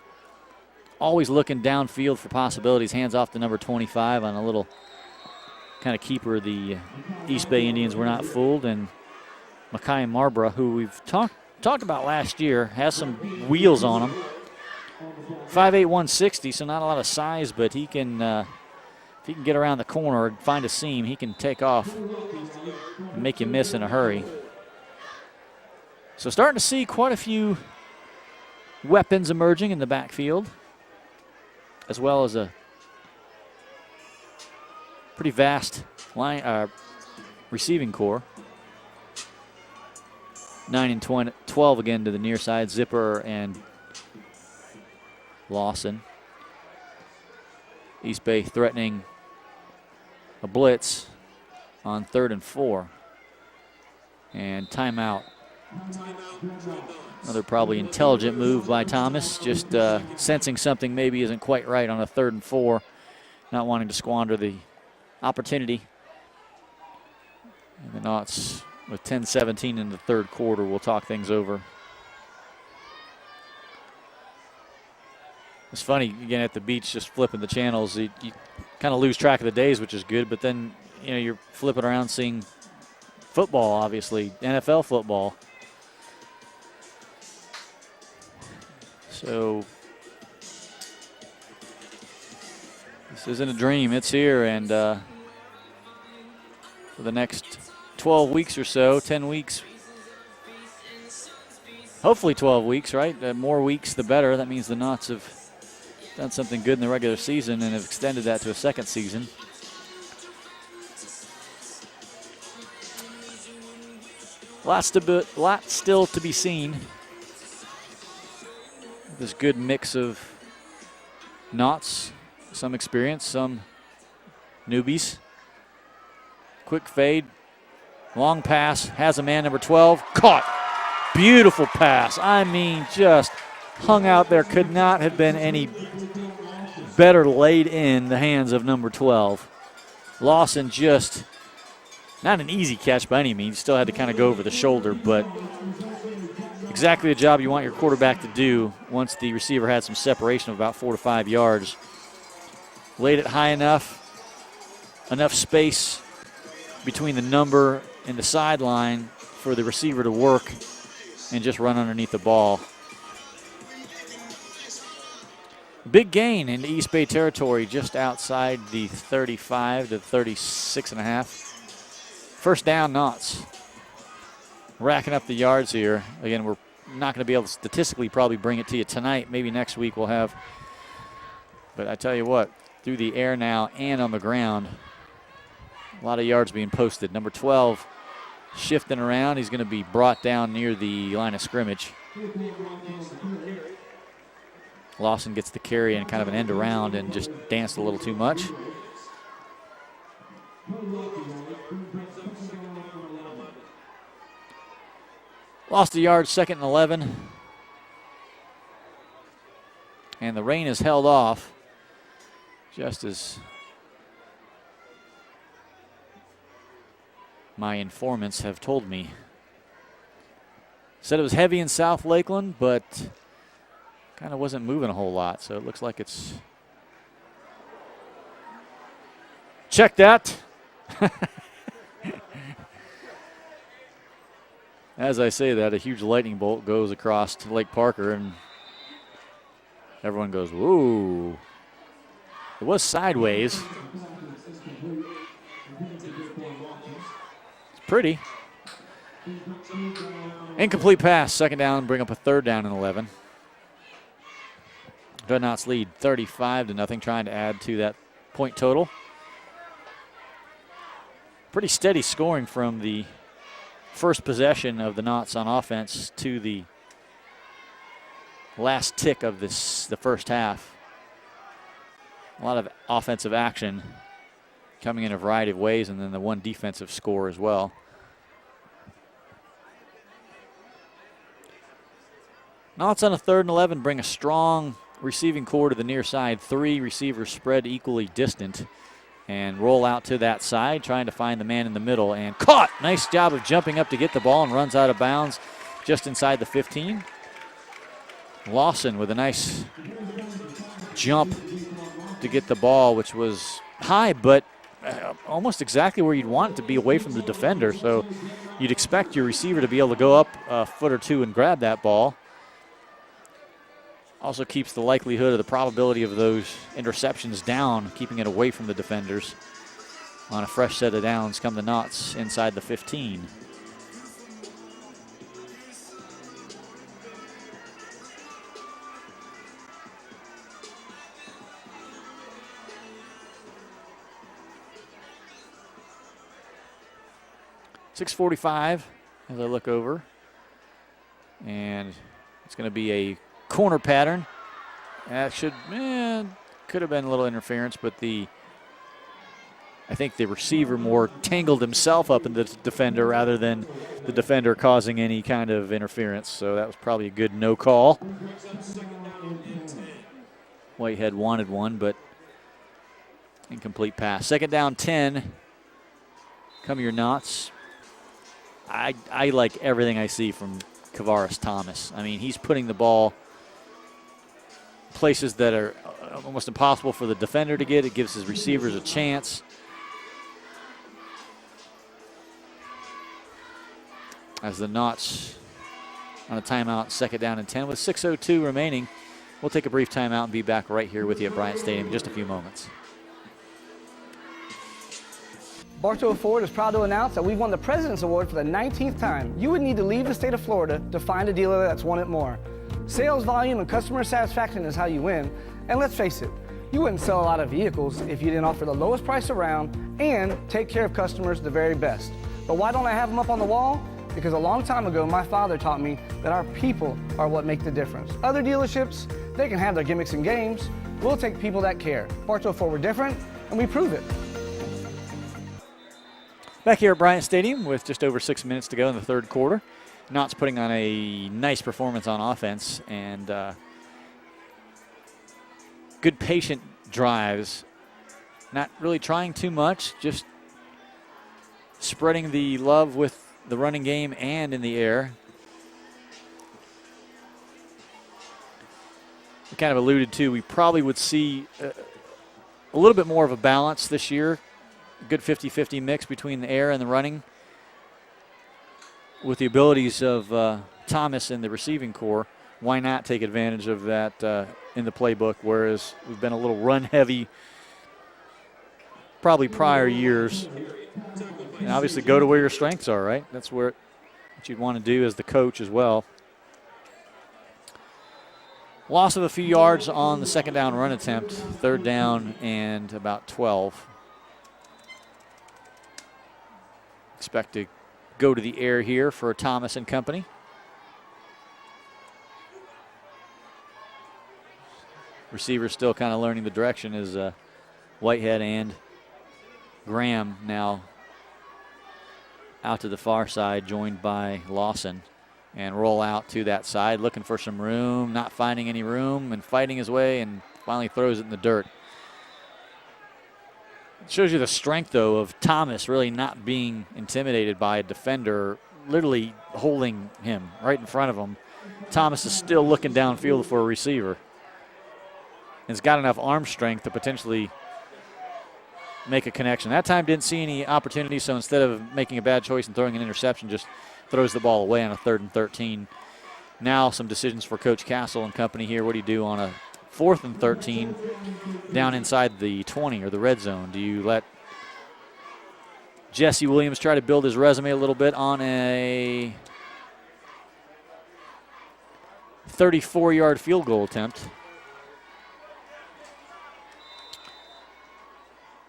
Always looking downfield for possibilities. Hands off to number 25 on a little kind of keeper. The East Bay Indians were not fooled. And Makai Marbra, who we've talked about last year, has some wheels on him. 5'8", 160, so not a lot of size, but he can, if he can get around the corner and find a seam, he can take off and make you miss in a hurry. So starting to see quite a few weapons emerging in the backfield, as well as a pretty vast receiving core. 9 and 12 again to the near side, Zipper and Lawson. East Bay threatening a blitz on 3rd and 4. And timeout. Another probably intelligent move by Thomas, just sensing something maybe isn't quite right on a 3rd and 4, not wanting to squander the opportunity. And the Knots with 10-17 in the third quarter will talk things over. It's funny, again, at the beach, just flipping the channels, you kind of lose track of the days, which is good, but then, you're flipping around seeing football, obviously, NFL football. So this isn't a dream. It's here, and for the next 12 weeks or so, 10 weeks, hopefully 12 weeks, right? The more weeks, the better. That means the Knots have done something good in the regular season and have extended that to a second season. Lot still to be seen. This good mix of Knots, some experience, some newbies. Quick fade, long pass, has a man, number 12, caught. Beautiful pass. I mean, just hung out there. Could not have been any better laid in the hands of number 12. Lawson just, not an easy catch by any means. Still had to kind of go over the shoulder, but exactly the job you want your quarterback to do once the receiver had some separation of about 4 to 5 yards. Laid it high enough space between the number and the sideline for the receiver to work and just run underneath the ball. Big gain in the East Bay territory, just outside the 35 to 36.5. First down, Knots. Racking up the yards here. Again, we're not going to be able to statistically probably bring it to you tonight. Maybe next week we'll have. But I tell you what, through the air now and on the ground, a lot of yards being posted. Number 12 shifting around. He's going to be brought down near the line of scrimmage. Lawson gets the carry and kind of an end around and just danced a little too much. Lost a yard, 2nd and 11. And the rain is held off just as my informants have told me. Said it was heavy in South Lakeland, but kind of wasn't moving a whole lot, so it looks like it's. Check that. As I say that, a huge lightning bolt goes across to Lake Parker, and everyone goes, whoa. It was sideways. It's pretty. Incomplete pass, 2nd down, bring up a 3rd down and 11. Dreadnoughts lead 35-0, trying to add to that point total. Pretty steady scoring from the first possession of the Knots on offense to the last tick of the first half. A lot of offensive action coming in a variety of ways, and then the one defensive score as well. Knots on a 3rd and 11 bring a strong receiving core to the near side. 3 receivers spread equally distant and roll out to that side, trying to find the man in the middle, and caught. Nice job of jumping up to get the ball and runs out of bounds just inside the 15. Lawson with a nice jump to get the ball, which was high, but almost exactly where you'd want it to be, away from the defender. So you'd expect your receiver to be able to go up a foot or two and grab that ball. Also keeps the likelihood of the probability of those interceptions down, keeping it away from the defenders. On a fresh set of downs come the Knots inside the 15. .645 as I look over. And it's going to be a corner pattern. That could have been a little interference, but I think the receiver more tangled himself up in the defender rather than the defender causing any kind of interference. So that was probably a good no call. Whitehead wanted one, but incomplete pass. 2nd down, 10. Come your Knots. I like everything I see from Kavaris Thomas. I mean, he's putting the ball places that are almost impossible for the defender to get. It gives his receivers a chance. as the Knots on a timeout, 2nd down and 10 with 6:02 remaining. We'll take a brief timeout and be back right here with you at Bryant Stadium in just a few moments. Bartow Ford is proud to announce that we've won the President's Award for the 19th time. You would need to leave the state of Florida to find a dealer that's won it more. Sales volume and customer satisfaction is how you win. And let's face it, you wouldn't sell a lot of vehicles if you didn't offer the lowest price around and take care of customers the very best. But why don't I have them up on the wall? Because a long time ago, my father taught me that our people are what make the difference. Other dealerships, they can have their gimmicks and games. We'll take people that care. Bartow Ford, we're different, and we prove it. Back here at Bryant Stadium with just over 6 minutes to go in the 3rd quarter. Knots putting on a nice performance on offense and good patient drives. Not really trying too much, just spreading the love with the running game and in the air. We kind of alluded to, we probably would see a little bit more of a balance this year. Good 50-50 mix between the air and the running with the abilities of Thomas in the receiving core. Why not take advantage of that in the playbook, whereas we've been a little run heavy probably prior years. And obviously go to where your strengths are, right? That's what you'd want to do as the coach as well. Loss of a few yards on the 2nd down run attempt, 3rd down and about 12. Expect to go to the air here for Thomas and company. Receiver still kind of learning the direction is Whitehead and Graham now out to the far side, joined by Lawson, and roll out to that side, looking for some room, not finding any room, and fighting his way, and finally throws it in the dirt. It shows you the strength, though, of Thomas really not being intimidated by a defender, literally holding him right in front of him. Thomas is still looking downfield for a receiver. And has got enough arm strength to potentially make a connection. That time didn't see any opportunity, so instead of making a bad choice and throwing an interception, just throws the ball away on a 3rd and 13. Now some decisions for Coach Castle and company here. What do you do on a 4th and 13 down inside the 20 or the red zone? Do you let Jesse Williams try to build his resume a little bit on a 34-yard field goal attempt?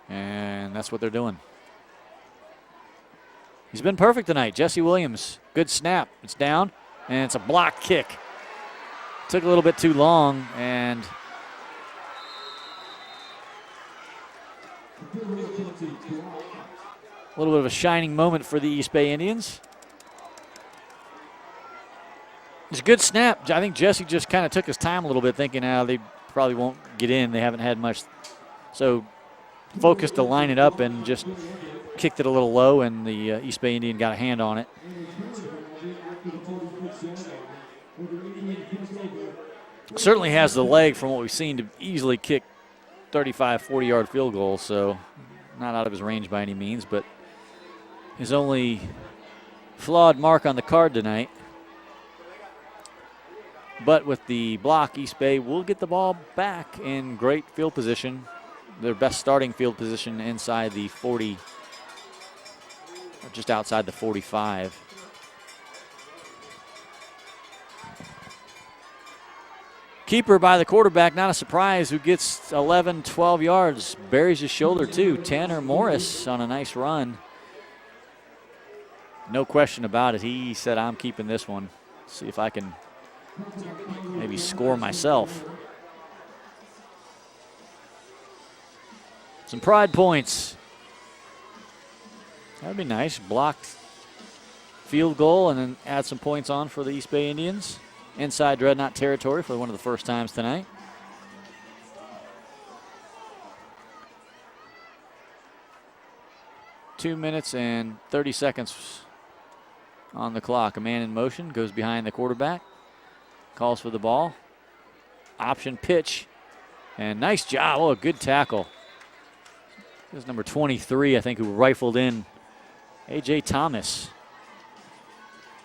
And that's what they're doing. He's been perfect tonight. Jesse Williams, good snap. It's down, and it's a block kick. Took a little bit too long, and a little bit of a shining moment for the East Bay Indians. It's a good snap. I think Jesse just kind of took his time a little bit, thinking, they probably won't get in. They haven't had much. So focused to line it up and just kicked it a little low, and the East Bay Indian got a hand on it. Certainly has the leg from what we've seen to easily kick 35, 40-yard field goals, so not out of his range by any means, but his only flawed mark on the card tonight. But with the block, East Bay will get the ball back in great field position. Their best starting field position inside the 40, or just outside the 45. Keeper by the quarterback, not a surprise, who gets 11, 12 yards. Buries his shoulder too. Tanner Morris on a nice run. No question about it. He said, I'm keeping this one. See if I can maybe score myself. Some pride points. That'd be nice. Blocked field goal and then add some points on for the East Bay Indians. Inside Dreadnought territory for one of the first times tonight. Two minutes and 30 seconds on the clock. A man in motion goes behind the quarterback. Calls for the ball. Option pitch. And nice job. Oh, a good tackle. This is number 23, I think, who rifled in A.J. Thomas.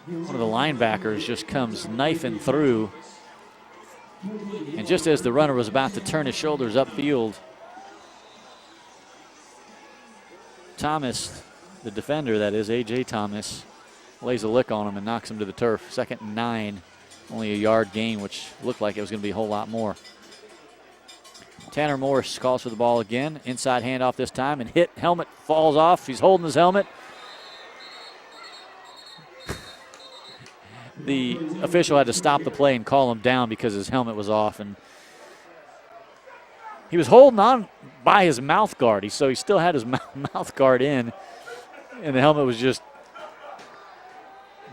One of the linebackers just comes knifing through. And just as the runner was about to turn his shoulders upfield, Thomas, the defender that is, A.J. Thomas, lays a lick on him and knocks him to the turf. 2nd and 9, only a yard gain, which looked like it was going to be a whole lot more. Tanner Morris calls for the ball again. Inside handoff this time, and hit. Helmet falls off. He's holding his helmet. The official had to stop the play and call him down because his helmet was off. And he was holding on by his mouth guard. So he still had his mouth guard in, and the helmet was just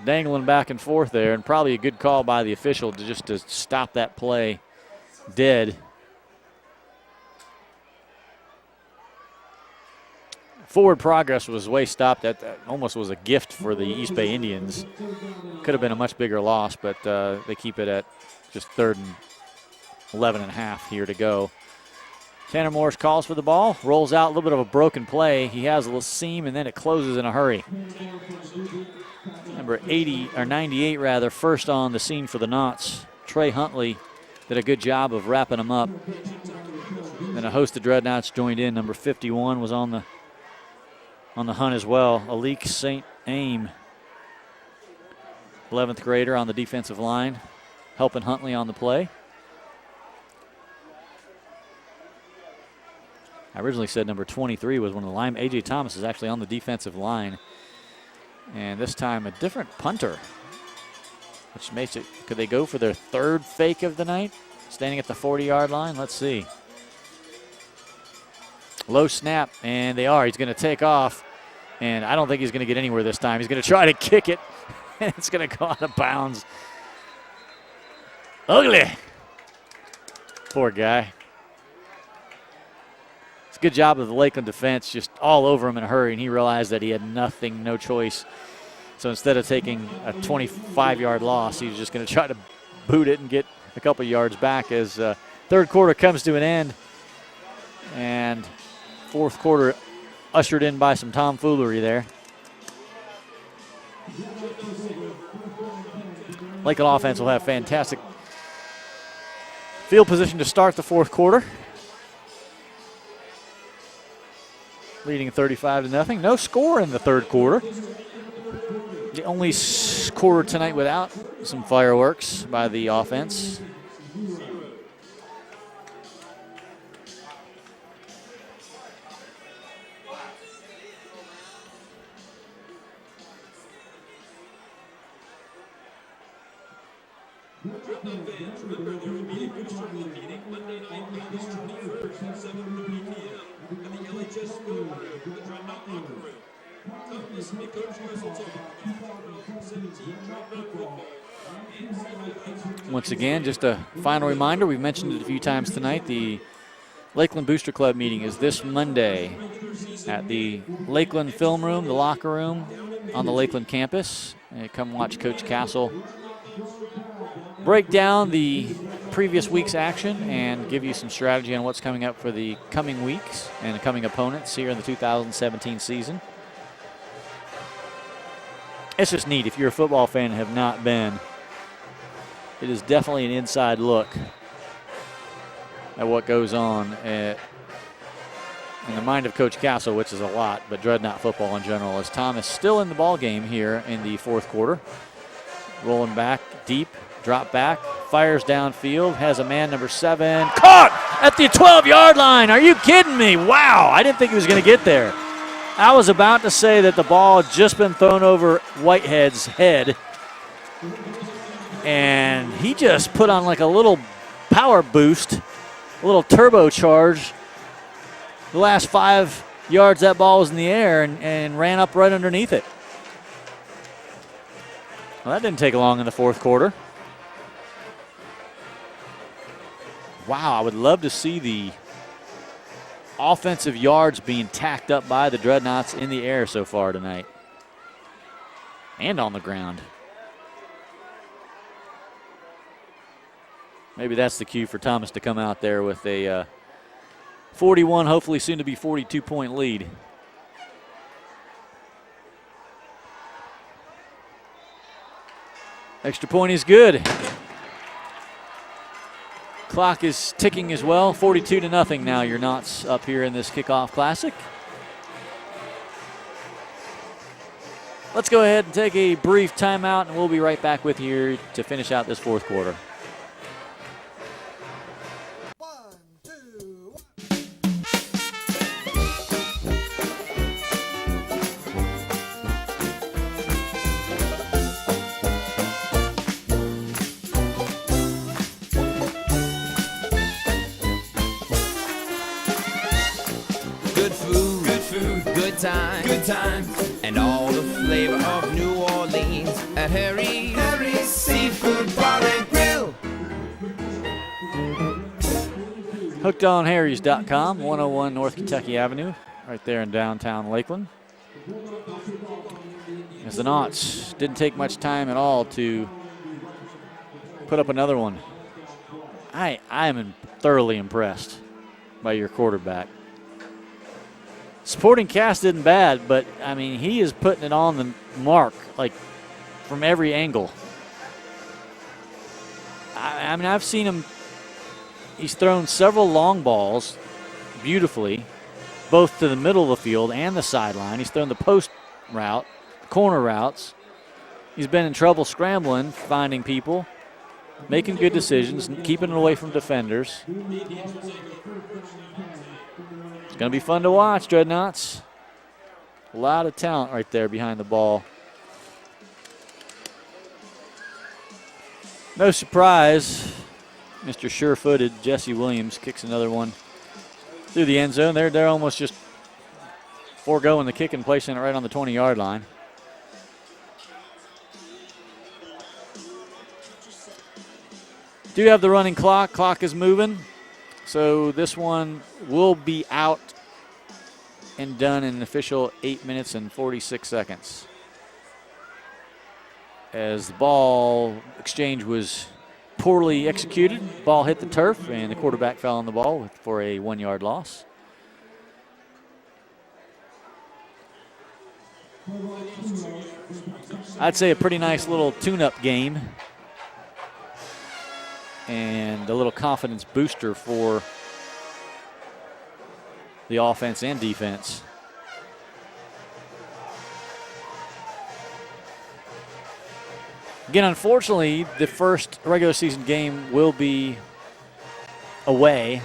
dangling back and forth there, and probably a good call by the official to stop that play dead. Forward progress was way stopped. That almost was a gift for the East Bay Indians. Could have been a much bigger loss, but they keep it at just 3rd and 11 and a half here to go. Tanner Morris calls for the ball, rolls out, a little bit of a broken play. He has a little seam, and then it closes in a hurry. Number 98 rather, first on the scene for the Knots. Trey Huntley did a good job of wrapping him up. Then a host of Dreadnoughts joined in. Number 51 was on the hunt as well. Alik St. Aim, 11th grader on the defensive line, helping Huntley on the play. I originally said number 23 was one of the linemen. A.J. Thomas is actually on the defensive line. And this time a different punter, which makes it, could they go for their 3rd fake of the night? Standing at the 40-yard line, let's see. Low snap, and they are. He's going to take off, and I don't think he's going to get anywhere this time. He's going to try to kick it, and it's going to go out of bounds. Ugly. Poor guy. It's a good job of the Lakeland defense, just all over him in a hurry, and he realized that he had nothing, no choice. So instead of taking a 25-yard loss, he was just going to try to boot it and get a couple yards back as 3rd quarter comes to an end. And 4th quarter ushered in by some tomfoolery there. Lakeland offense will have fantastic field position to start the 4th quarter. Leading 35-0. No score in the 3rd quarter. The only quarter tonight without some fireworks by the offense. Once again, just a final reminder, we've mentioned it a few times tonight, the Lakeland Booster Club meeting is this Monday at the Lakeland Film Room, the locker room on the Lakeland campus. And come watch Coach Castle break down the previous week's action and give you some strategy on what's coming up for the coming weeks and coming opponents here in the 2017 season. It's just neat. If you're a football fan and have not been, it is definitely an inside look at what goes on in the mind of Coach Castle, which is a lot, but Dreadnought football in general. As Thomas still in the ball game here in the 4th quarter. Rolling back deep, drop back, fires downfield, has a man, number 7, caught at the 12-yard line. Are you kidding me? Wow, I didn't think he was going to get there. I was about to say that the ball had just been thrown over Whitehead's head, and he just put on like a little power boost, a little turbocharge. The last 5 yards that ball was in the air and ran up right underneath it. Well, that didn't take long in the 4th quarter. Wow, I would love to see the offensive yards being tacked up by the Dreadnoughts in the air so far tonight. And on the ground. Maybe that's the cue for Thomas to come out there with a 41, hopefully soon to be 42-point lead. Extra point is good. Clock is ticking as well. 42-0 now. Your Knots up here in this Kickoff Classic. Let's go ahead and take a brief timeout, and we'll be right back with you to finish out this fourth quarter. 1, 2, 1. Good times, and all the flavor of New Orleans at Harry's Seafood Bar and Grill. HookedOnHarrys.com, 101 North Kentucky Avenue, right there in downtown Lakeland. As the Knots didn't take much time at all to put up another one. I am thoroughly impressed by your quarterback. Supporting cast isn't bad, but, I mean, he is putting it on the mark, like, from every angle. I mean, I've seen him. He's thrown several long balls beautifully, both to the middle of the field and the sideline. He's thrown the post route, corner routes. He's been in trouble scrambling, finding people, making good decisions, keeping it away from defenders. It's going to be fun to watch, Dreadnoughts. A lot of talent right there behind the ball. No surprise, Mr. Sure-footed Jesse Williams kicks another one through the end zone. They're almost just foregoing the kick and placing it right on the 20-yard line. Do have the running clock. Clock is moving. So this one will be out and done in an official 8 minutes and 46 seconds. As the ball exchange was poorly executed, ball hit the turf and the quarterback fell on the ball for a 1-yard loss. I'd say a pretty nice little tune-up game and a little confidence booster for the offense and defense. Again, unfortunately, the first regular season game will be away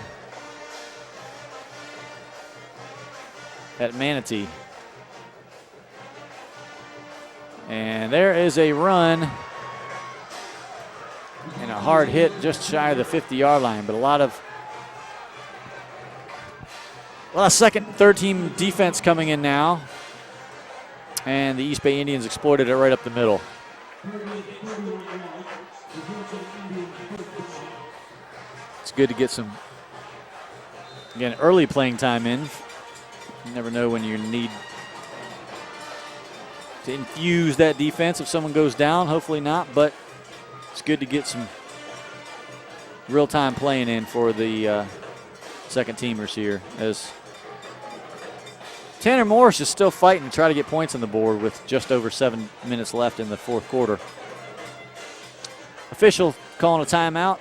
at Manatee. And there is a run and a hard hit just shy of the 50-yard line, but a lot of second and third team defense coming in now. And the East Bay Indians exploited it right up the middle. It's good to get some, again, early playing time in. You never know when you need to infuse that defense if someone goes down. Hopefully not, but it's good to get some real-time playing in for the second teamers here, as Tanner Morris is still fighting to try to get points on the board with just over 7 minutes left in the fourth quarter. Official calling a timeout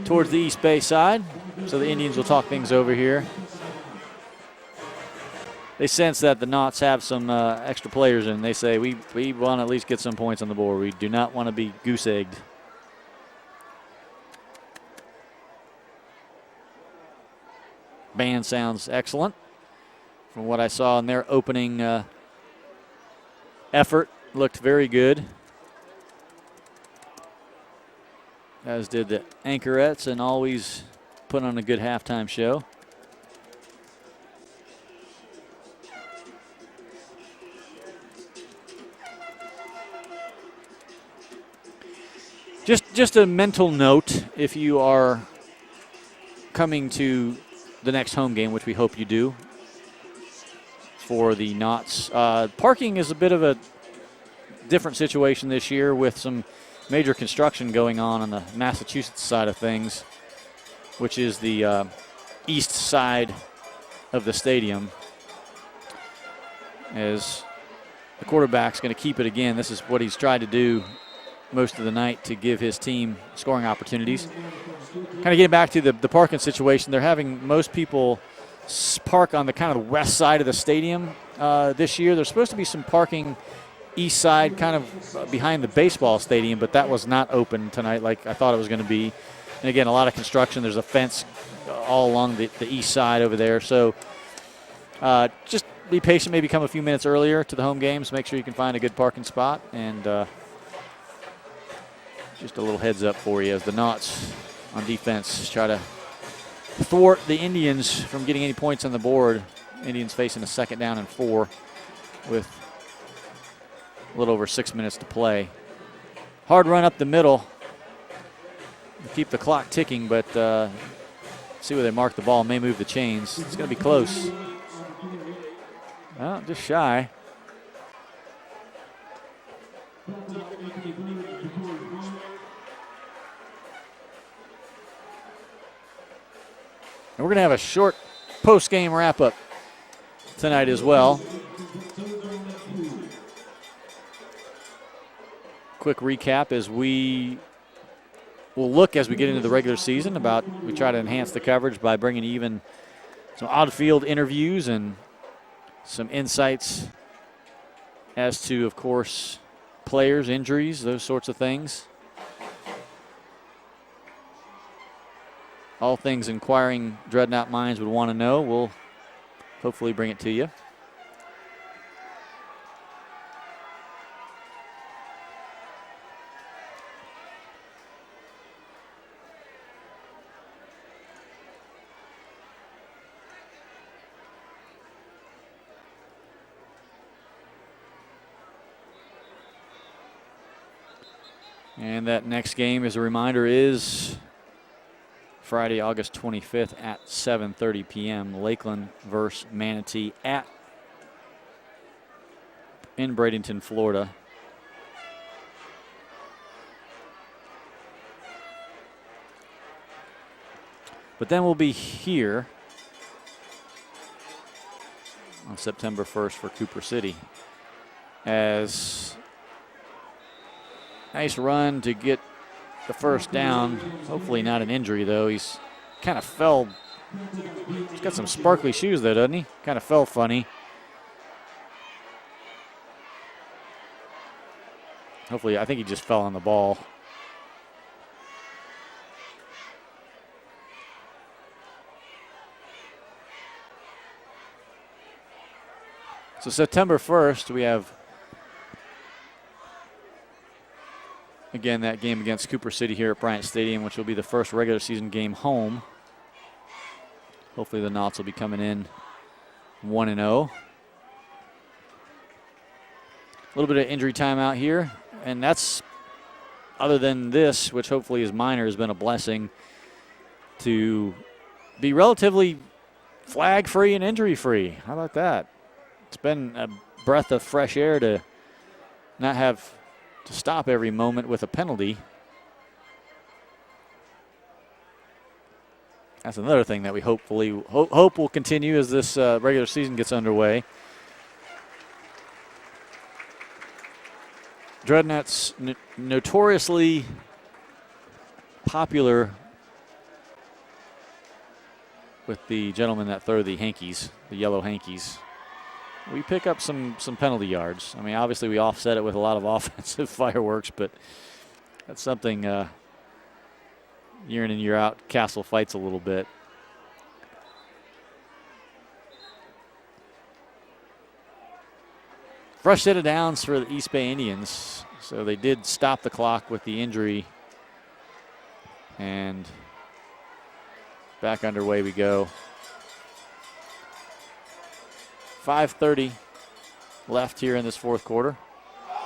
towards the East Bay side, so the Indians will talk things over here. They sense that the Knots have some extra players, and they say, we want to at least get some points on the board. We do not want to be goose-egged. Band sounds excellent. From what I saw in their opening effort, looked very good. As did the Anchorettes, and always put on a good halftime show. Just a mental note, if you are coming to the next home game, which we hope you do, for the Knots. Parking is a bit of a different situation this year with some major construction going on the Massachusetts side of things, which is the east side of the stadium. As the quarterback's going to keep it again. This is what he's tried to do most of the night to give his team scoring opportunities. Kind of getting back to the parking situation, they're having most people park on the kind of west side of the stadium this year. There's supposed to be some parking east side, kind of behind the baseball stadium, but that was not open tonight like I thought it was going to be. And again, a lot of construction. There's a fence all along the east side over there. So just be patient, maybe come a few minutes earlier to the home games. Make sure you can find a good parking spot. And just a little heads up for you as the Naughts on defense try to thwart the Indians from getting any points on the board. Indians facing a 2nd down and 4 with a little over 6 minutes to play. Hard run up the middle. Keep the clock ticking, but see where they mark the ball. May move the chains. It's going to be close. Well, just shy. And we're going to have a short post-game wrap-up tonight as well. Quick recap as we will look as we get into the regular season about we try to enhance the coverage by bringing even some on-field interviews and some insights as to, of course, players, injuries, those sorts of things. All things inquiring Dreadnought minds would want to know. We'll hopefully bring it to you. And that next game, as a reminder, is Friday, August 25th at 7:30 p.m. Lakeland versus Manatee in Bradenton, Florida. But then we'll be here on September 1st for Cooper City as nice run to get the first down. Hopefully not an injury, though. He's kind of fell. He's got some sparkly shoes, though, doesn't he? Kind of fell funny. Hopefully, I think he just fell on the ball. So September 1st, we have, again, that game against Cooper City here at Bryant Stadium, which will be the first regular season game home. Hopefully the Naughts will be coming in 1-0. A little bit of injury time out here, and that's, other than this, which hopefully is minor, has been a blessing to be relatively flag-free and injury-free. How about that? It's been a breath of fresh air to not have to stop every moment with a penalty. That's another thing that we hopefully hope will continue as this regular season gets underway. Dreadnoughts notoriously popular with the gentlemen that throw the hankies, the yellow hankies. We pick up some penalty yards. I mean, obviously we offset it with a lot of offensive fireworks, but that's something year in and year out, Castle fights a little bit. Fresh set of downs for the East Bay Indians. So they did stop the clock with the injury. And back underway we go. 5:30 left here in this fourth quarter.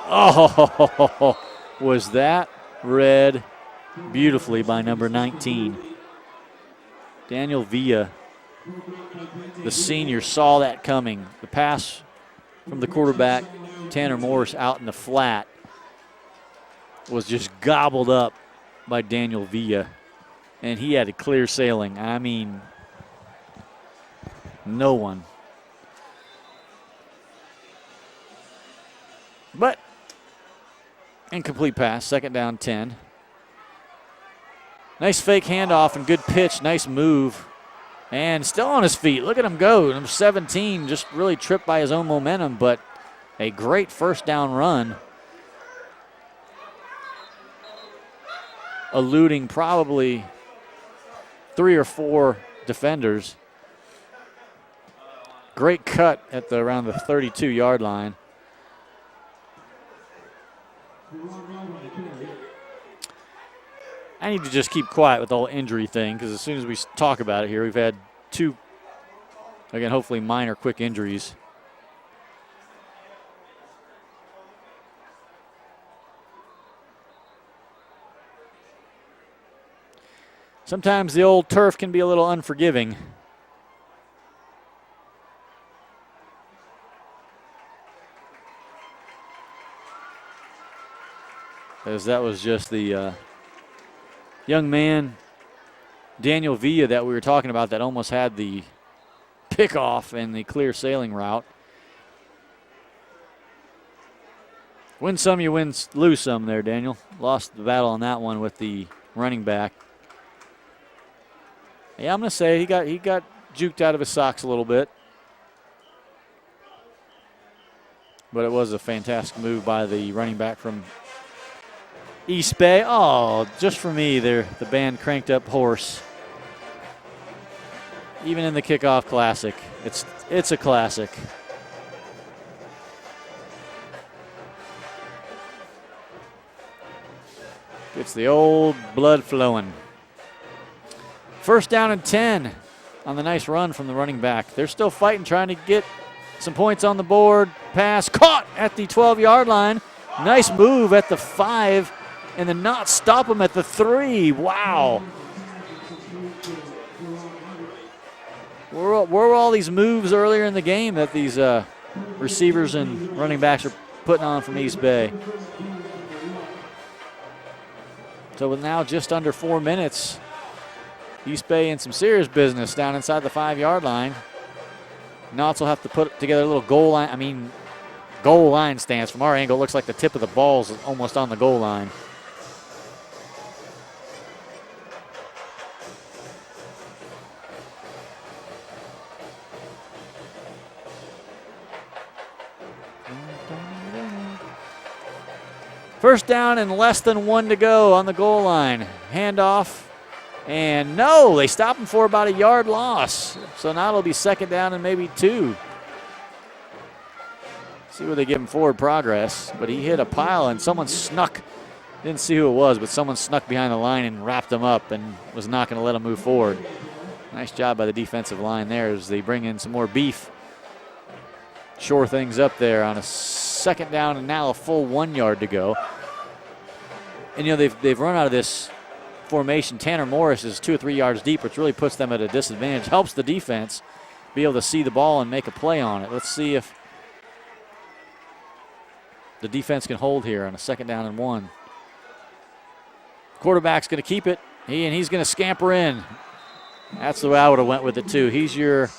Oh, was that read beautifully by number 19. Daniel Villa, the senior, saw that coming. The pass from the quarterback, Tanner Morris, out in the flat was just gobbled up by Daniel Villa, and he had a clear sailing. I mean, no one But incomplete pass, 2nd down 10. Nice fake handoff and good pitch, nice move. And still on his feet. Look at him go. Number 17 just really tripped by his own momentum, but a great first down run. Eluding probably 3 or 4 defenders. Great cut at around the 32-yard line. I need to just keep quiet with the whole injury thing because as soon as we talk about it here, we've had 2, again, hopefully minor quick injuries. Sometimes the old turf can be a little unforgiving. As that was just the young man, Daniel Villa, that we were talking about that almost had the pickoff in the clear sailing route. Win some, you lose some there, Daniel. Lost the battle on that one with the running back. Yeah, I'm going to say he got juked out of his socks a little bit. But it was a fantastic move by the running back from East Bay. Oh, just for me there, the band cranked up Horse. Even in the Kickoff Classic, it's a classic. It's the old blood flowing. 1st down and 10 on the nice run from the running back. They're still fighting, trying to get some points on the board. Pass caught at the 12-yard line. Nice move at the 5, and then not stop them at the 3. Wow. Where were all these moves earlier in the game that these receivers and running backs are putting on from East Bay? So with now just under 4 minutes, East Bay in some serious business down inside the 5-yard line. Knots will have to put together a little goal line stance. From our angle, it looks like the tip of the ball's almost on the goal line. First down and less than 1 to go on the goal line. Handoff. And no, they stop him for about a yard loss. So now it'll be 2nd down and maybe 2. See where they give him forward progress. But he hit a pile and someone snuck. Didn't see who it was, but someone snuck behind the line and wrapped him up and was not going to let him move forward. Nice job by the defensive line there as they bring in some more beef. Shore things up there on a 2nd down and now a full 1 yard to go. And, you know, they've run out of this formation. Tanner Morris is 2 or 3 yards deep, which really puts them at a disadvantage. Helps the defense be able to see the ball and make a play on it. Let's see if the defense can hold here on a 2nd down and 1. Quarterback's going to keep it. He's going to scamper in. That's the way I would have went with it too. He's your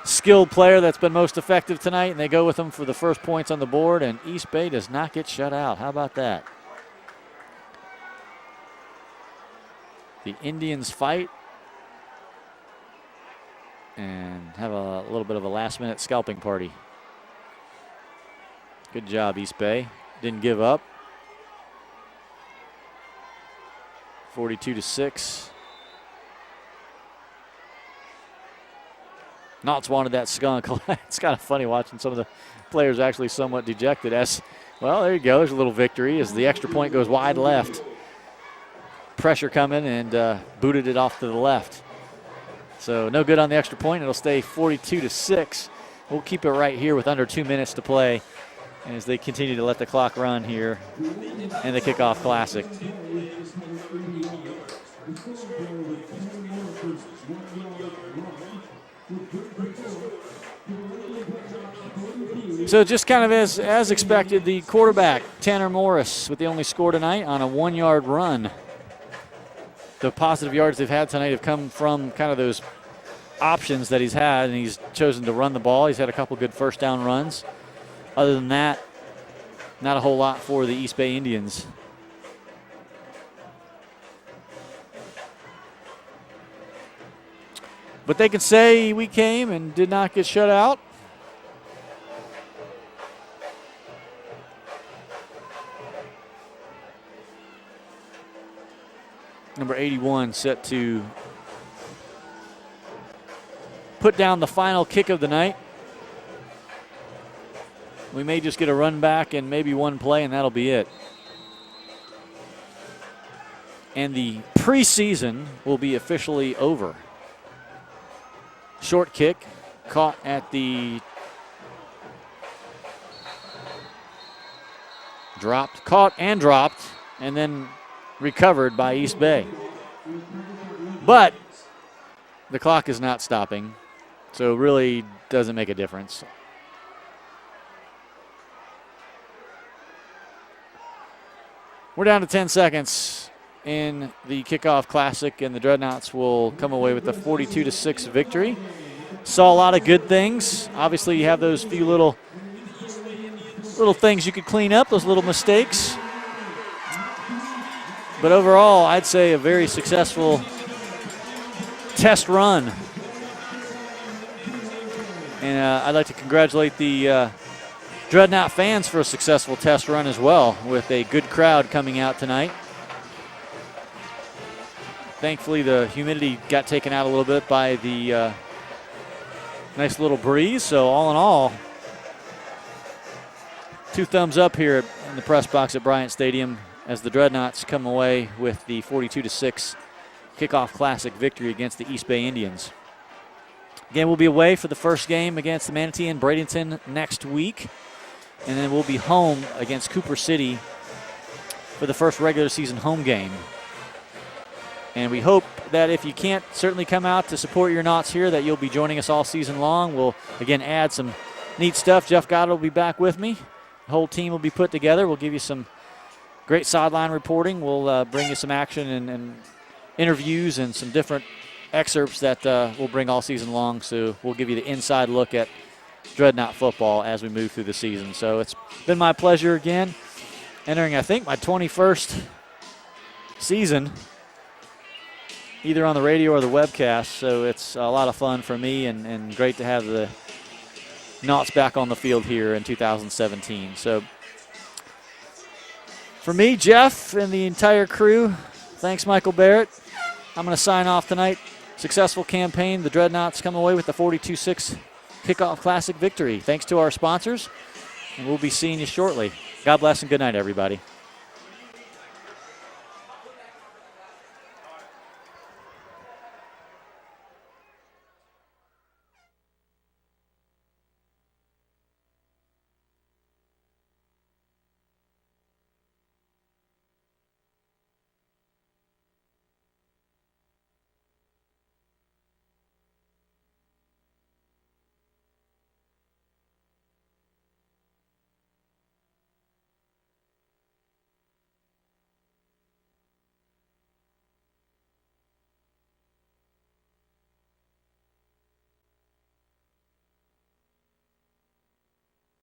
skilled player that's been most effective tonight, and they go with him for the first points on the board, and East Bay does not get shut out. How about that? The Indians fight and have a little bit of a last-minute scalping party. Good job, East Bay. Didn't give up. 42-6. Knots wanted that skunk. It's kind of funny watching some of the players actually somewhat dejected. Well, there you go. There's a little victory as the extra point goes wide left. Pressure coming and booted it off to the left. So no good on the extra point. It'll stay 42-6. We'll keep it right here with under 2 minutes to play as they continue to let the clock run here in the Kickoff Classic. So just kind of as expected, the quarterback, Tanner Morris, with the only score tonight on a 1 yard run. The positive yards they've had tonight have come from kind of those options that he's had, and he's chosen to run the ball. He's had a couple good first down runs. Other than that, not a whole lot for the East Bay Indians. But they can say we came and did not get shut out. Number 81 set to put down the final kick of the night. We may just get a run back and maybe one play, and that'll be it. And the preseason will be officially over. Short kick caught at the caught and dropped, and then recovered by East Bay. But the clock is not stopping, so it really doesn't make a difference. We're down to 10 seconds in the Kickoff Classic, and the Dreadnoughts will come away with a 42-6 victory. Saw a lot of good things. Obviously, you have those few little things you could clean up, those little mistakes. But overall, I'd say a very successful test run. And I'd like to congratulate the Dreadnought fans for a successful test run as well, with a good crowd coming out tonight. Thankfully, the humidity got taken out a little bit by the nice little breeze. So all in all, 2 thumbs up here in the press box at Bryant Stadium as the Dreadnoughts come away with the 42-6 Kickoff Classic victory against the East Bay Indians. Again, we'll be away for the first game against the Manatee in Bradenton next week. And then we'll be home against Cooper City for the first regular season home game. And we hope that if you can't certainly come out to support your Knots here, that you'll be joining us all season long. We'll, again, add some neat stuff. Jeff Goddard will be back with me. The whole team will be put together. We'll give you some great sideline reporting. We'll bring you some action and interviews and some different excerpts that we'll bring all season long. So we'll give you the inside look at Dreadnought football as we move through the season. So it's been my pleasure again, entering, I think, my 21st season, either on the radio or the webcast. So it's a lot of fun for me and great to have the Knots back on the field here in 2017. So for me, Jeff, and the entire crew, thanks, Michael Barrett. I'm going to sign off tonight. Successful campaign. The Dreadnoughts come away with the 42-6 Kickoff Classic victory. Thanks to our sponsors, and we'll be seeing you shortly. God bless and good night, everybody.